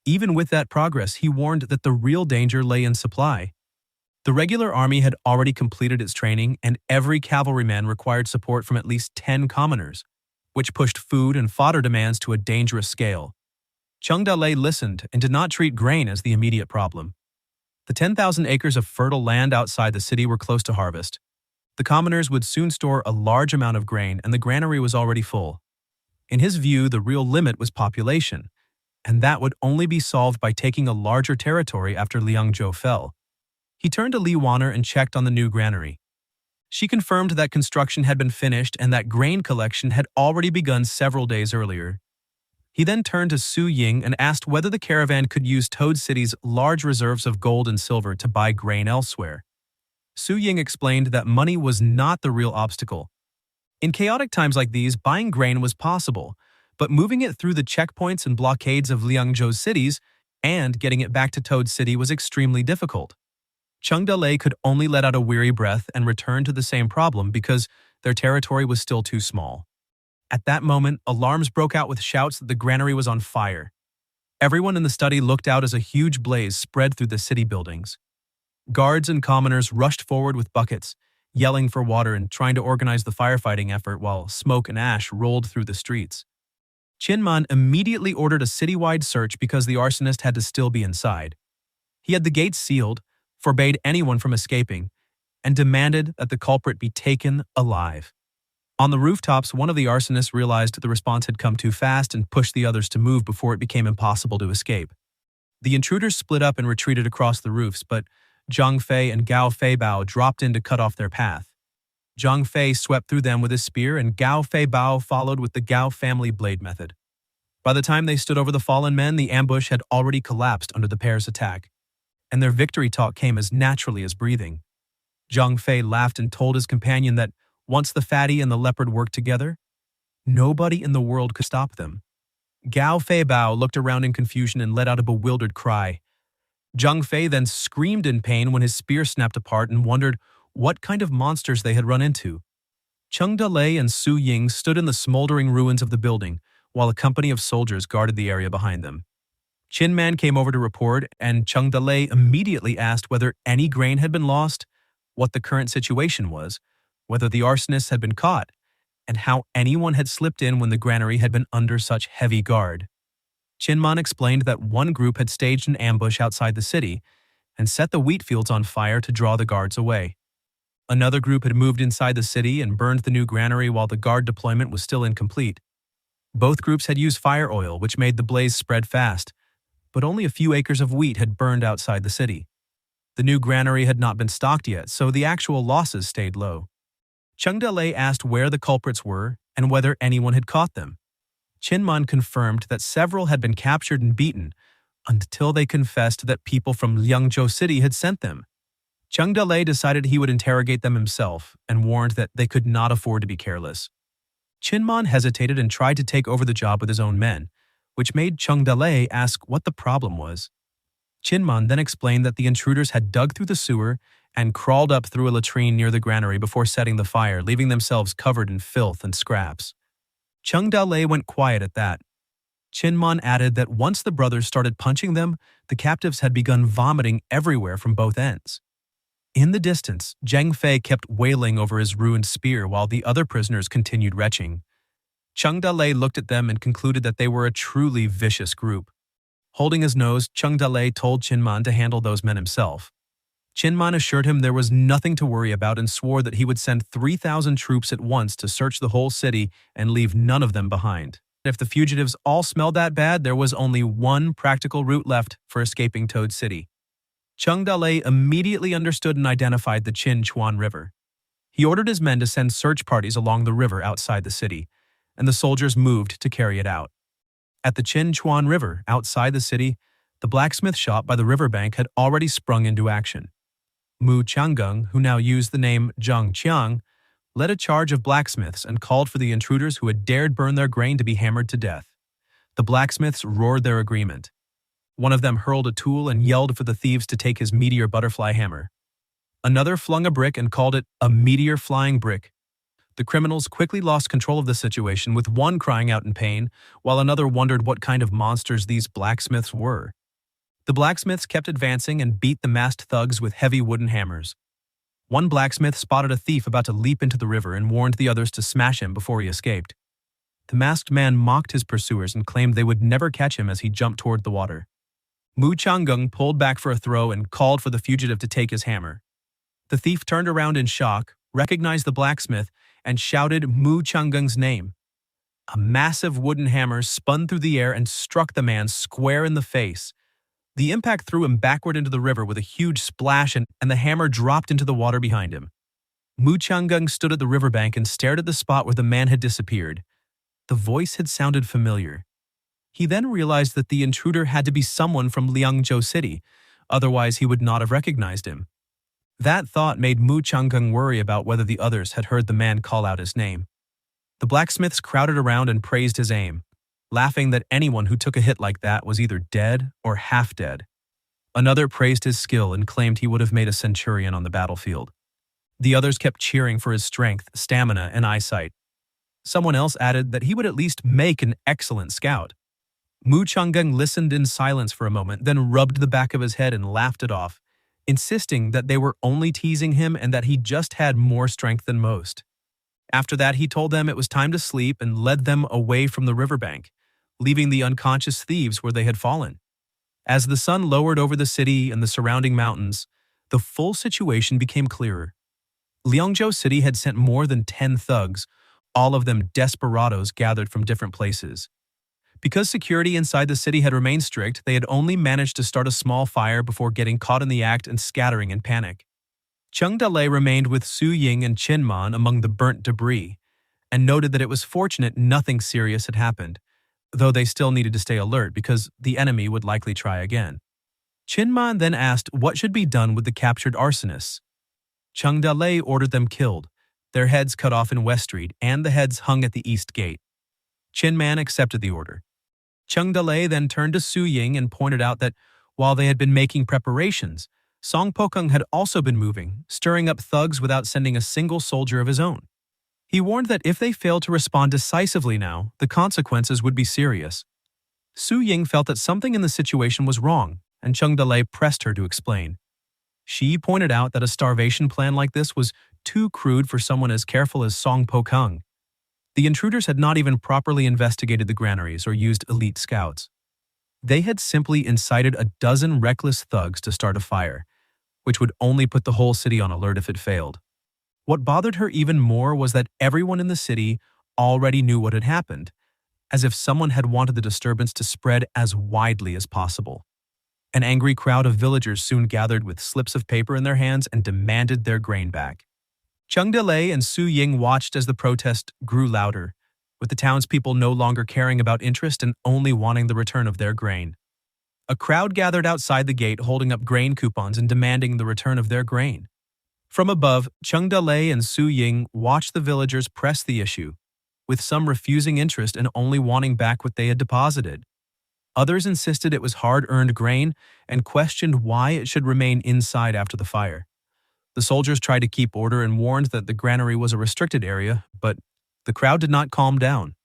Even with that progress, he warned that the real danger lay in supply. The regular army had already completed its training, and every cavalryman required support from at least 10 commoners, which pushed food and fodder demands to a dangerous scale. Cheng Dalei listened and did not treat grain as the immediate problem. The 10,000 acres of fertile land outside the city were close to harvest. The commoners would soon store a large amount of grain, and the granary was already full. In his view, the real limit was population, and that would only be solved by taking a larger territory after Liangzhou fell. He turned to Li Wanner and checked on the new granary. She confirmed that construction had been finished and that grain collection had already begun several days earlier. He then turned to Su Ying and asked whether the caravan could use Toad City's large reserves of gold and silver to buy grain elsewhere. Su Ying explained that money was not the real obstacle. In chaotic times like these, buying grain was possible, but moving it through the checkpoints and blockades of Liangzhou's cities and getting it back to Toad City was extremely difficult. Cheng Dalei could only let out a weary breath and return to the same problem because their territory was still too small. At that moment, alarms broke out with shouts that the granary was on fire. Everyone in the study looked out as a huge blaze spread through the city buildings. Guards and commoners rushed forward with buckets, yelling for water and trying to organize the firefighting effort while smoke and ash rolled through the streets. Qinman immediately ordered a citywide search because the arsonist had to still be inside. He had the gates sealed, forbade anyone from escaping, and demanded that the culprit be taken alive. On the rooftops, one of the arsonists realized the response had come too fast and pushed the others to move before it became impossible to escape. The intruders split up and retreated across the roofs, but Zhang Fei and Gao Feibao dropped in to cut off their path. Zhang Fei swept through them with his spear, and Gao Feibao followed with the Gao family blade method. By the time they stood over the fallen men, the ambush had already collapsed under the pair's attack, and their victory talk came as naturally as breathing. Zhang Fei laughed and told his companion that once the fatty and the leopard worked together, nobody in the world could stop them. Gao Feibao looked around in confusion and let out a bewildered cry. Zhang Fei then screamed in pain when his spear snapped apart and wondered what kind of monsters they had run into. Cheng Dalei and Su Ying stood in the smoldering ruins of the building, while a company of soldiers guarded the area behind them. Qin Man came over to report, and Cheng Dalei immediately asked whether any grain had been lost, what the current situation was, whether the arsonists had been caught, and how anyone had slipped in when the granary had been under such heavy guard. Qin Man explained that one group had staged an ambush outside the city and set the wheat fields on fire to draw the guards away. Another group had moved inside the city and burned the new granary while the guard deployment was still incomplete. Both groups had used fire oil, which made the blaze spread fast, but only a few acres of wheat had burned outside the city. The new granary had not been stocked yet, so the actual losses stayed low. Cheng Dalei asked where the culprits were and whether anyone had caught them. Qin Man confirmed that several had been captured and beaten until they confessed that people from Liangzhou city had sent them. Cheng Dalei decided he would interrogate them himself and warned that they could not afford to be careless. Qin Man hesitated and tried to take over the job with his own men, which made Cheng Dalei ask what the problem was. Qin Man then explained that the intruders had dug through the sewer and crawled up through a latrine near the granary before setting the fire, leaving themselves covered in filth and scraps. Cheng Dalei went quiet at that. Qin Man added that once the brothers started punching them, the captives had begun vomiting everywhere from both ends. In the distance, Zhang Fei kept wailing over his ruined spear while the other prisoners continued retching. Cheng Dalei looked at them and concluded that they were a truly vicious group. Holding his nose, Cheng Dalei told Qin Man to handle those men himself. Qin Man assured him there was nothing to worry about and swore that he would send 3,000 troops at once to search the whole city and leave none of them behind. If the fugitives all smelled that bad, there was only one practical route left for escaping Toad City. Cheng Dalei immediately understood and identified the Qin Chuan River. He ordered his men to send search parties along the river outside the city, and the soldiers moved to carry it out. At the Qin Chuan River, outside the city, the blacksmith shop by the riverbank had already sprung into action. Mu Changgung, who now used the name Zhang Qiang, led a charge of blacksmiths and called for the intruders who had dared burn their grain to be hammered to death. The blacksmiths roared their agreement. One of them hurled a tool and yelled for the thieves to take his meteor butterfly hammer. Another flung a brick and called it a meteor flying brick. The criminals quickly lost control of the situation, with one crying out in pain, while another wondered what kind of monsters these blacksmiths were. The blacksmiths kept advancing and beat the masked thugs with heavy wooden hammers. One blacksmith spotted a thief about to leap into the river and warned the others to smash him before he escaped. The masked man mocked his pursuers and claimed they would never catch him as he jumped toward the water. Mu Changgung pulled back for a throw and called for the fugitive to take his hammer. The thief turned around in shock, recognized the blacksmith, and shouted Mu Changgung's name. A massive wooden hammer spun through the air and struck the man square in the face. The impact threw him backward into the river with a huge splash, and the hammer dropped into the water behind him. Mu Changgung stood at the riverbank and stared at the spot where the man had disappeared. The voice had sounded familiar. He then realized that the intruder had to be someone from Liangzhou city, otherwise he would not have recognized him. That thought made Mu Changgung worry about whether the others had heard the man call out his name. The blacksmiths crowded around and praised his aim, laughing that anyone who took a hit like that was either dead or half dead. Another praised his skill and claimed he would have made a centurion on the battlefield. The others kept cheering for his strength, stamina, and eyesight. Someone else added that he would at least make an excellent scout. Mu Changgung listened in silence for a moment, then rubbed the back of his head and laughed it off, insisting that they were only teasing him and that he just had more strength than most. After that, he told them it was time to sleep and led them away from the riverbank, leaving the unconscious thieves where they had fallen. As the sun lowered over the city and the surrounding mountains, the full situation became clearer. Liangzhou city had sent more than 10 thugs, all of them desperados gathered from different places. Because security inside the city had remained strict, they had only managed to start a small fire before getting caught in the act and scattering in panic. Cheng Dalei remained with Su Ying and Qin Man among the burnt debris, and noted that it was fortunate nothing serious had happened, though they still needed to stay alert because the enemy would likely try again. Qin Man then asked what should be done with the captured arsonists. Cheng Dalei ordered them killed, their heads cut off in West Street and the heads hung at the East Gate. Qin Man accepted the order. Cheng Dalei then turned to Su Ying and pointed out that while they had been making preparations, Song Pokung had also been moving, stirring up thugs without sending a single soldier of his own. He warned that if they failed to respond decisively now, the consequences would be serious. Su Ying felt that something in the situation was wrong, and Cheng Dalei pressed her to explain. She pointed out that a starvation plan like this was too crude for someone as careful as Song Pokung. The intruders had not even properly investigated the granaries or used elite scouts. They had simply incited a dozen reckless thugs to start a fire, which would only put the whole city on alert if it failed. What bothered her even more was that everyone in the city already knew what had happened, as if someone had wanted the disturbance to spread as widely as possible. An angry crowd of villagers soon gathered with slips of paper in their hands and demanded their grain back. Cheng Dalei and Su Ying watched as the protest grew louder, with the townspeople no longer caring about interest and only wanting the return of their grain. A crowd gathered outside the gate holding up grain coupons and demanding the return of their grain. From above, Cheng Dalei and Su Ying watched the villagers press the issue, with some refusing interest and only wanting back what they had deposited. Others insisted it was hard-earned grain and questioned why it should remain inside after the fire. The soldiers tried to keep order and warned that the granary was a restricted area, but the crowd did not calm down.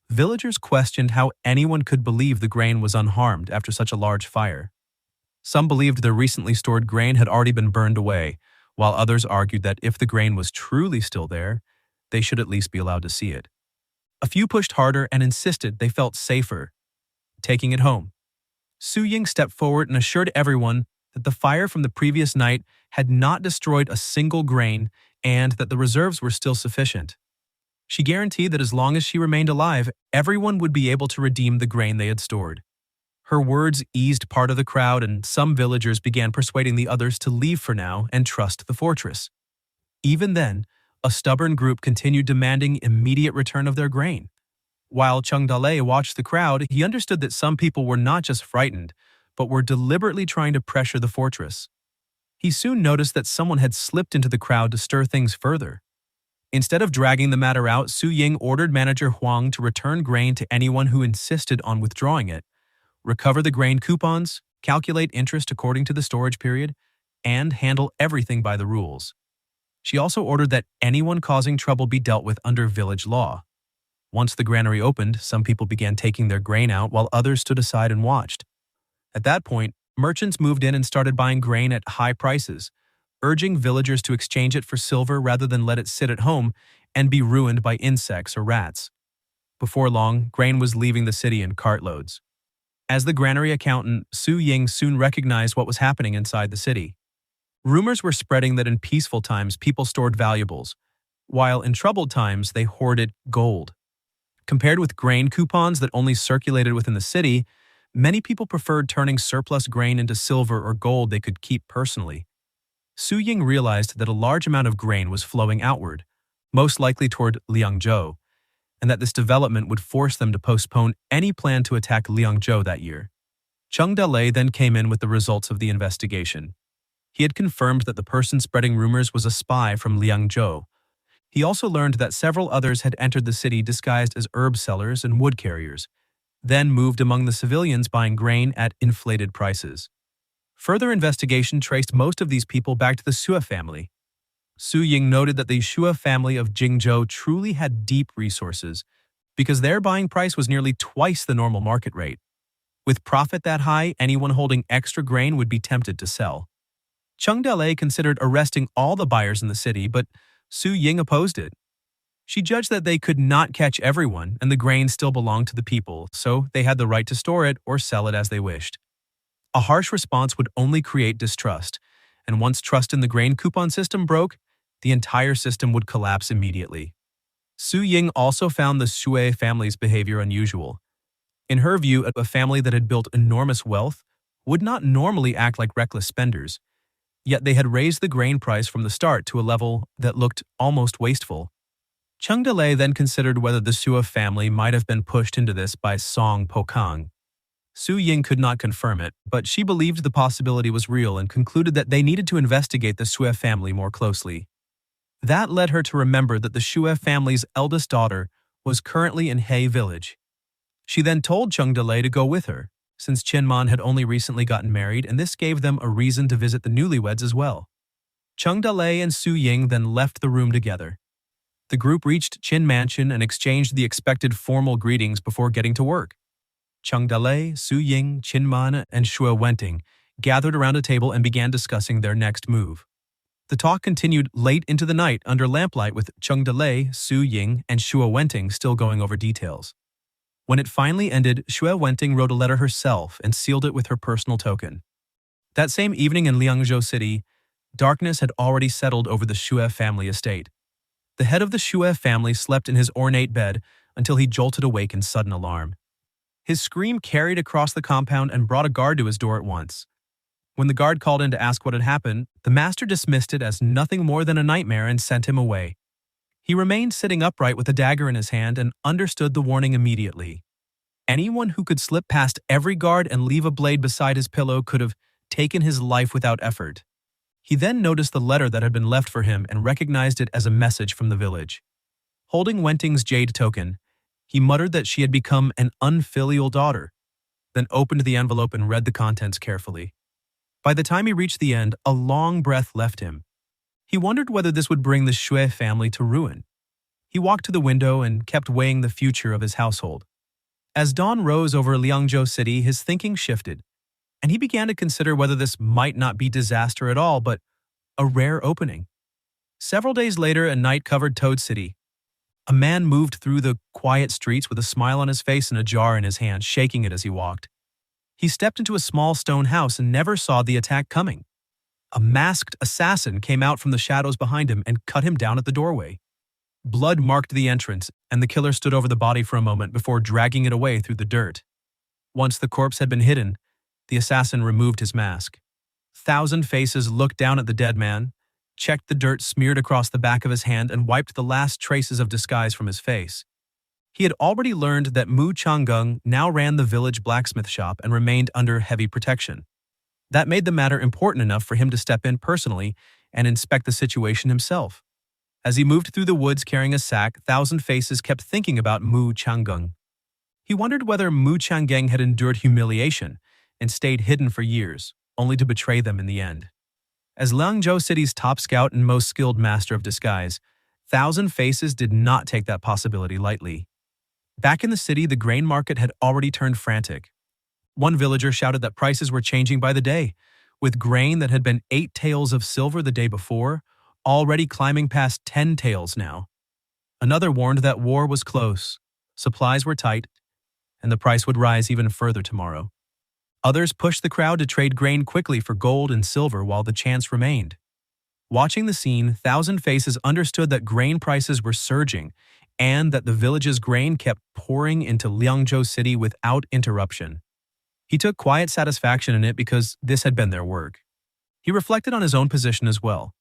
Villagers questioned how anyone could believe the grain was unharmed after such a large fire. Some believed their recently stored grain had already been burned away, while others argued that if the grain was truly still there, they should at least be allowed to see it. A few pushed harder and insisted they felt safer taking it home. Su Ying stepped forward and assured everyone that the fire from the previous night had not destroyed a single grain and that the reserves were still sufficient. She guaranteed that as long as she remained alive, everyone would be able to redeem the grain they had stored. Her words eased part of the crowd, and some villagers began persuading the others to leave for now and trust the fortress. Even then, a stubborn group continued demanding immediate return of their grain. While Cheng Dalei watched the crowd, he understood that some people were not just frightened, but were deliberately trying to pressure the fortress. He soon noticed that someone had slipped into the crowd to stir things further. Instead of dragging the matter out, Su Ying ordered manager Huang to return grain to anyone who insisted on withdrawing it, recover the grain coupons, calculate interest according to the storage period, and handle everything by the rules. She also ordered that anyone causing trouble be dealt with under village law. Once the granary opened, some people began taking their grain out while others stood aside and watched. At that point, merchants moved in and started buying grain at high prices, urging villagers to exchange it for silver rather than let it sit at home and be ruined by insects or rats. Before long, grain was leaving the city in cartloads. As the granary accountant, Su Ying soon recognized what was happening inside the city. Rumors were spreading that in peaceful times people stored valuables, while in troubled times they hoarded gold. Compared with grain coupons that only circulated within the city, many people preferred turning surplus grain into silver or gold they could keep personally. Su Ying realized that a large amount of grain was flowing outward, most likely toward Liangzhou, and that this development would force them to postpone any plan to attack Liangzhou that year. Cheng Dalei then came in with the results of the investigation. He had confirmed that the person spreading rumors was a spy from Liangzhou. He also learned that several others had entered the city disguised as herb sellers and wood carriers, then moved among the civilians buying grain at inflated prices. Further investigation traced most of these people back to the Xue family. Su Ying noted that the Xue family of Jingzhou truly had deep resources because their buying price was nearly twice the normal market rate. With profit that high, anyone holding extra grain would be tempted to sell. Cheng Dalei considered arresting all the buyers in the city, but Su Ying opposed it. She judged that they could not catch everyone and the grain still belonged to the people, so they had the right to store it or sell it as they wished. A harsh response would only create distrust, and once trust in the grain coupon system broke, the entire system would collapse immediately. Su Ying also found the Xue family's behavior unusual. In her view, a family that had built enormous wealth would not normally act like reckless spenders, yet they had raised the grain price from the start to a level that looked almost wasteful. Cheng Dalei then considered whether the Sua family might have been pushed into this by Song Pokang. Su Ying could not confirm it, but she believed the possibility was real and concluded that they needed to investigate the Sua family more closely. That led her to remember that the Sua family's eldest daughter was currently in He village. She then told Cheng Dalei to go with her, since Qinman had only recently gotten married, and this gave them a reason to visit the newlyweds as well. Cheng Dalei and Su Ying then left the room together. The group reached Qin Mansion and exchanged the expected formal greetings before getting to work. Cheng Dalei, Su Ying, Qinman, and Shuo Wenting gathered around a table and began discussing their next move. The talk continued late into the night under lamplight with Cheng Dalei, Su Ying, and Shuo Wenting still going over details. When it finally ended, Shuo Wenting wrote a letter herself and sealed it with her personal token. That same evening in Liangzhou City, darkness had already settled over the Shuo family estate. The head of the Shuo family slept in his ornate bed until he jolted awake in sudden alarm. His scream carried across the compound and brought a guard to his door at once. When the guard called in to ask what had happened, the master dismissed it as nothing more than a nightmare and sent him away. He remained sitting upright with a dagger in his hand and understood the warning immediately. Anyone who could slip past every guard and leave a blade beside his pillow could have taken his life without effort. He then noticed the letter that had been left for him and recognized it as a message from the village. Holding Wenting's jade token, he muttered that she had become an unfilial daughter, then opened the envelope and read the contents carefully. By the time he reached the end, a long breath left him. He wondered whether this would bring the Shui family to ruin. He walked to the window and kept weighing the future of his household. As dawn rose over Liangzhou City, his thinking shifted, and he began to consider whether this might not be disaster at all, but a rare opening. Several days later, a night covered Toad City. A man moved through the quiet streets with a smile on his face and a jar in his hand, shaking it as he walked. He stepped into a small stone house and never saw the attack coming. A masked assassin came out from the shadows behind him and cut him down at the doorway. Blood marked the entrance, and the killer stood over the body for a moment before dragging it away through the dirt. Once the corpse had been hidden, the assassin removed his mask. 1,000 Faces looked down at the dead man, checked the dirt smeared across the back of his hand, and wiped the last traces of disguise from his face. He had already learned that Mu Changgung now ran the village blacksmith shop and remained under heavy protection. That made the matter important enough for him to step in personally and inspect the situation himself. As he moved through the woods carrying a sack, 1,000 Faces kept thinking about Mu Changgung. He wondered whether Mu Changgung had endured humiliation and stayed hidden for years, only to betray them in the end. As Liangzhou City's top scout and most skilled master of disguise, 1,000 Faces did not take that possibility lightly. Back in the city, the grain market had already turned frantic. One villager shouted that prices were changing by the day, with grain that had been 8 taels of silver the day before, already climbing past 10 taels now. Another warned that war was close, supplies were tight, and the price would rise even further tomorrow. Others pushed the crowd to trade grain quickly for gold and silver while the chance remained. Watching the scene, 1,000 Faces understood that grain prices were surging and that the village's grain kept pouring into Liangzhou City without interruption. He took quiet satisfaction in it because this had been their work. He reflected on his own position as well.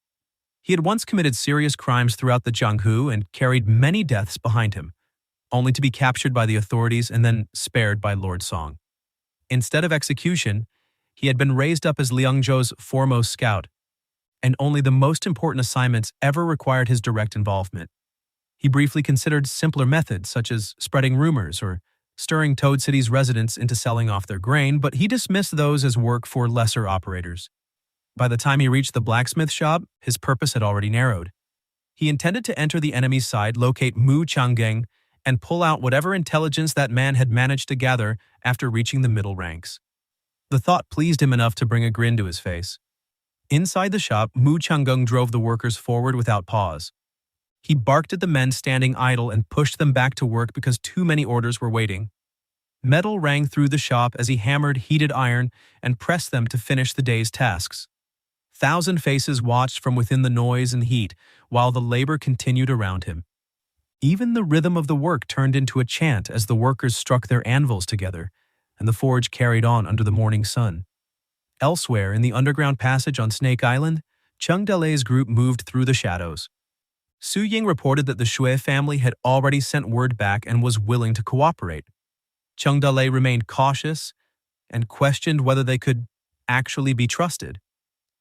He had once committed serious crimes throughout the Jianghu and carried many deaths behind him, only to be captured by the authorities and then spared by Lord Song. Instead of execution, he had been raised up as Liangzhou's foremost scout, and only the most important assignments ever required his direct involvement. He briefly considered simpler methods such as spreading rumors or stirring Toad City's residents into selling off their grain, but he dismissed those as work for lesser operators. By the time he reached the blacksmith shop, his purpose had already narrowed. He intended to enter the enemy's side, locate Mu Changgung, and pull out whatever intelligence that man had managed to gather after reaching the middle ranks. The thought pleased him enough to bring a grin to his face. Inside the shop, Mu Changgung drove the workers forward without pause. He barked at the men standing idle and pushed them back to work because too many orders were waiting. Metal rang through the shop as he hammered heated iron and pressed them to finish the day's tasks. 1,000 Faces watched from within the noise and heat while the labor continued around him. Even the rhythm of the work turned into a chant as the workers struck their anvils together, and the forge carried on under the morning sun. Elsewhere, in the underground passage on Snake Island, Cheng Dalei's group moved through the shadows. Su Ying reported that the Shui family had already sent word back and was willing to cooperate. Cheng Dalei remained cautious and questioned whether they could actually be trusted.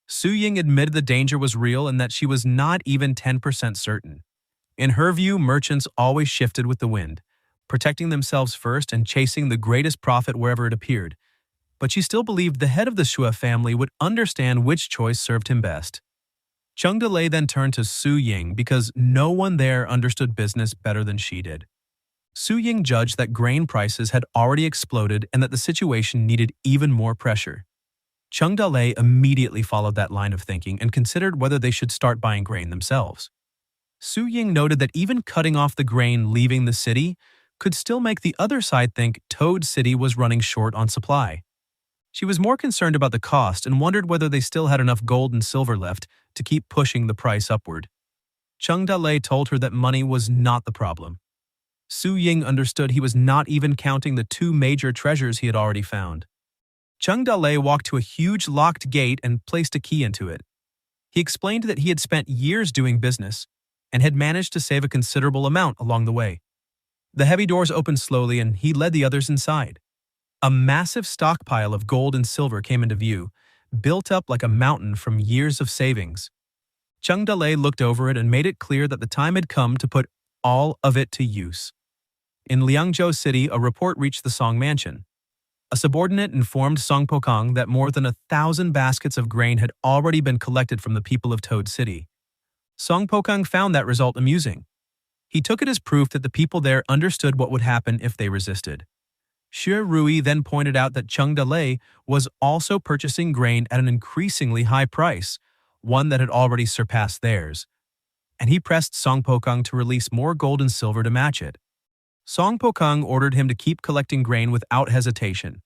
Su Ying admitted the danger was real and that she was not even 10% certain. In her view, merchants always shifted with the wind, protecting themselves first and chasing the greatest profit wherever it appeared. But she still believed the head of the Shui family would understand which choice served him best. Cheng Dalei then turned to Su Ying because no one there understood business better than she did. Su Ying judged that grain prices had already exploded and that the situation needed even more pressure. Cheng Dalei immediately followed that line of thinking and considered whether they should start buying grain themselves. Su Ying noted that even cutting off the grain leaving the city could still make the other side think Toad City was running short on supply. She was more concerned about the cost and wondered whether they still had enough gold and silver left to keep pushing the price upward. Cheng Dalei told her that money was not the problem. Su Ying understood he was not even counting the two major treasures he had already found. Cheng Dalei walked to a huge locked gate and placed a key into it. He explained that he had spent years doing business and had managed to save a considerable amount along the way. The heavy doors opened slowly and he led the others inside. A massive stockpile of gold and silver came into view, built up like a mountain from years of savings. Cheng Dalei looked over it and made it clear that the time had come to put all of it to use. In Liangzhou City, a report reached the Song Mansion. A subordinate informed Song Pokang that more than 1,000 baskets of grain had already been collected from the people of Toad City. Song Pokang found that result amusing. He took it as proof that the people there understood what would happen if they resisted. Xue Rui then pointed out that Cheng Dalei was also purchasing grain at an increasingly high price, one that had already surpassed theirs, and he pressed Song Pokang to release more gold and silver to match it. Song Pokang ordered him to keep collecting grain without hesitation.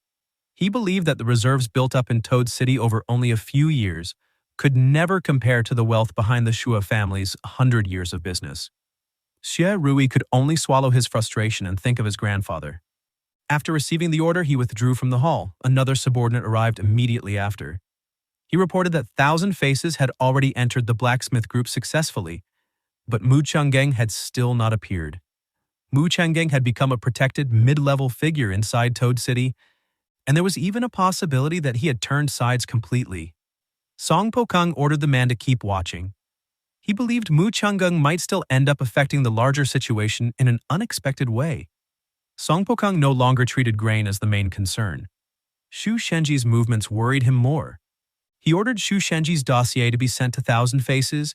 He believed that the reserves built up in Toad City over only a few years could never compare to the wealth behind the Shui family's 100 years of business. Xue Rui could only swallow his frustration and think of his grandfather. After receiving the order, he withdrew from the hall. Another subordinate arrived immediately after. He reported that 1,000 Faces had already entered the blacksmith group successfully, but Mu Changeng had still not appeared. Mu Changeng had become a protected mid-level figure inside Toad City, and there was even a possibility that he had turned sides completely. Song Pokang ordered the man to keep watching. He believed Mu Changeng might still end up affecting the larger situation in an unexpected way. Song Pokang no longer treated grain as the main concern. Xu Shenji's movements worried him more. He ordered Xu Shenji's dossier to be sent to 1,000 Faces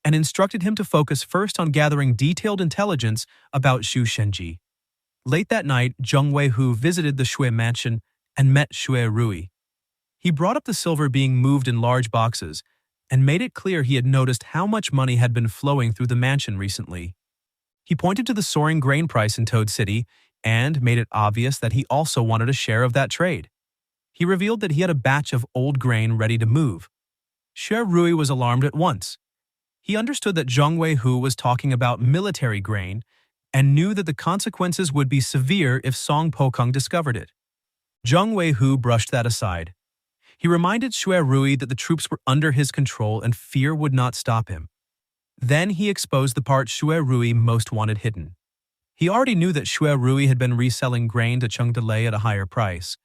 and instructed him to focus first on gathering detailed intelligence about Xu Shenji. Late that night, Zheng Weihu visited the Shui mansion and met Xue Rui. He brought up the silver being moved in large boxes and made it clear he had noticed how much money had been flowing through the mansion recently. He pointed to the soaring grain price in Toad City and made it obvious that he also wanted a share of that trade. He revealed that he had a batch of old grain ready to move. Xue Rui was alarmed at once. He understood that Zheng Weihu was talking about military grain and knew that the consequences would be severe if Song Pokang discovered it. Zheng Weihu brushed that aside. He reminded Xue Rui that the troops were under his control and fear would not stop him. Then he exposed the part Xue Rui most wanted hidden. He already knew that Xue Rui had been reselling grain to Cheng Dalei at a higher price.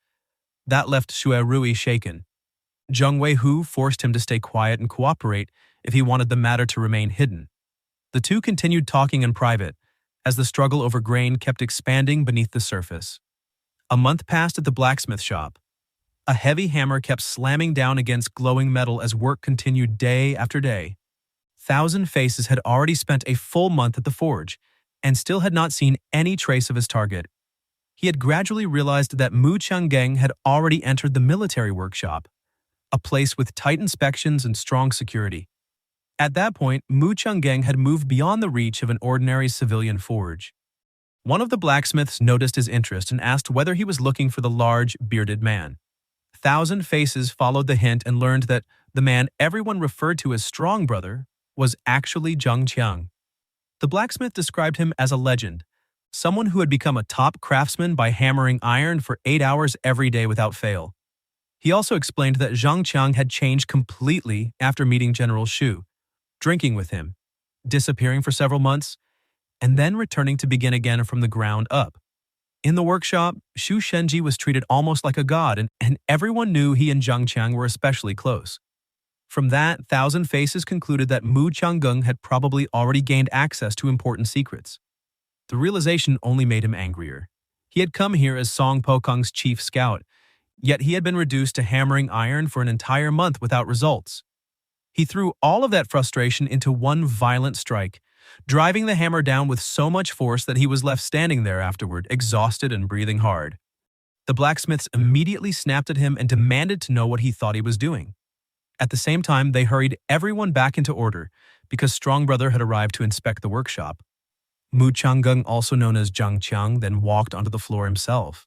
That left Xue Rui shaken. Zheng Weihu forced him to stay quiet and cooperate if he wanted the matter to remain hidden. The two continued talking in private, as the struggle over grain kept expanding beneath the surface. A month passed at the blacksmith shop. A heavy hammer kept slamming down against glowing metal as work continued day after day. 1,000 Faces had already spent a full month at the forge, and still had not seen any trace of his target. He had gradually realized that Mu Changeng had already entered the military workshop, a place with tight inspections and strong security. At that point, Mu Changeng had moved beyond the reach of an ordinary civilian forge. One of the blacksmiths noticed his interest and asked whether he was looking for the large, bearded man. 1,000 Faces followed the hint and learned that the man everyone referred to as Strong Brother was actually Zheng Qiang. The blacksmith described him as a legend, someone who had become a top craftsman by hammering iron for 8 hours every day without fail. He also explained that Zhang Qiang had changed completely after meeting General Xu, drinking with him, disappearing for several months, and then returning to begin again from the ground up. In the workshop, Xu Shenji was treated almost like a god, and everyone knew he and Zhang Qiang were especially close. From that, Thousand Faces concluded that Mu Changgung had probably already gained access to important secrets. The realization only made him angrier. He had come here as Song Pokong's chief scout, yet he had been reduced to hammering iron for an entire month without results. He threw all of that frustration into one violent strike, driving the hammer down with so much force that he was left standing there afterward, exhausted and breathing hard. The blacksmiths immediately snapped at him and demanded to know what he thought he was doing. At the same time, they hurried everyone back into order because Strong Brother had arrived to inspect the workshop. Mu Changgung, also known as Zhang Qiang, then walked onto the floor himself.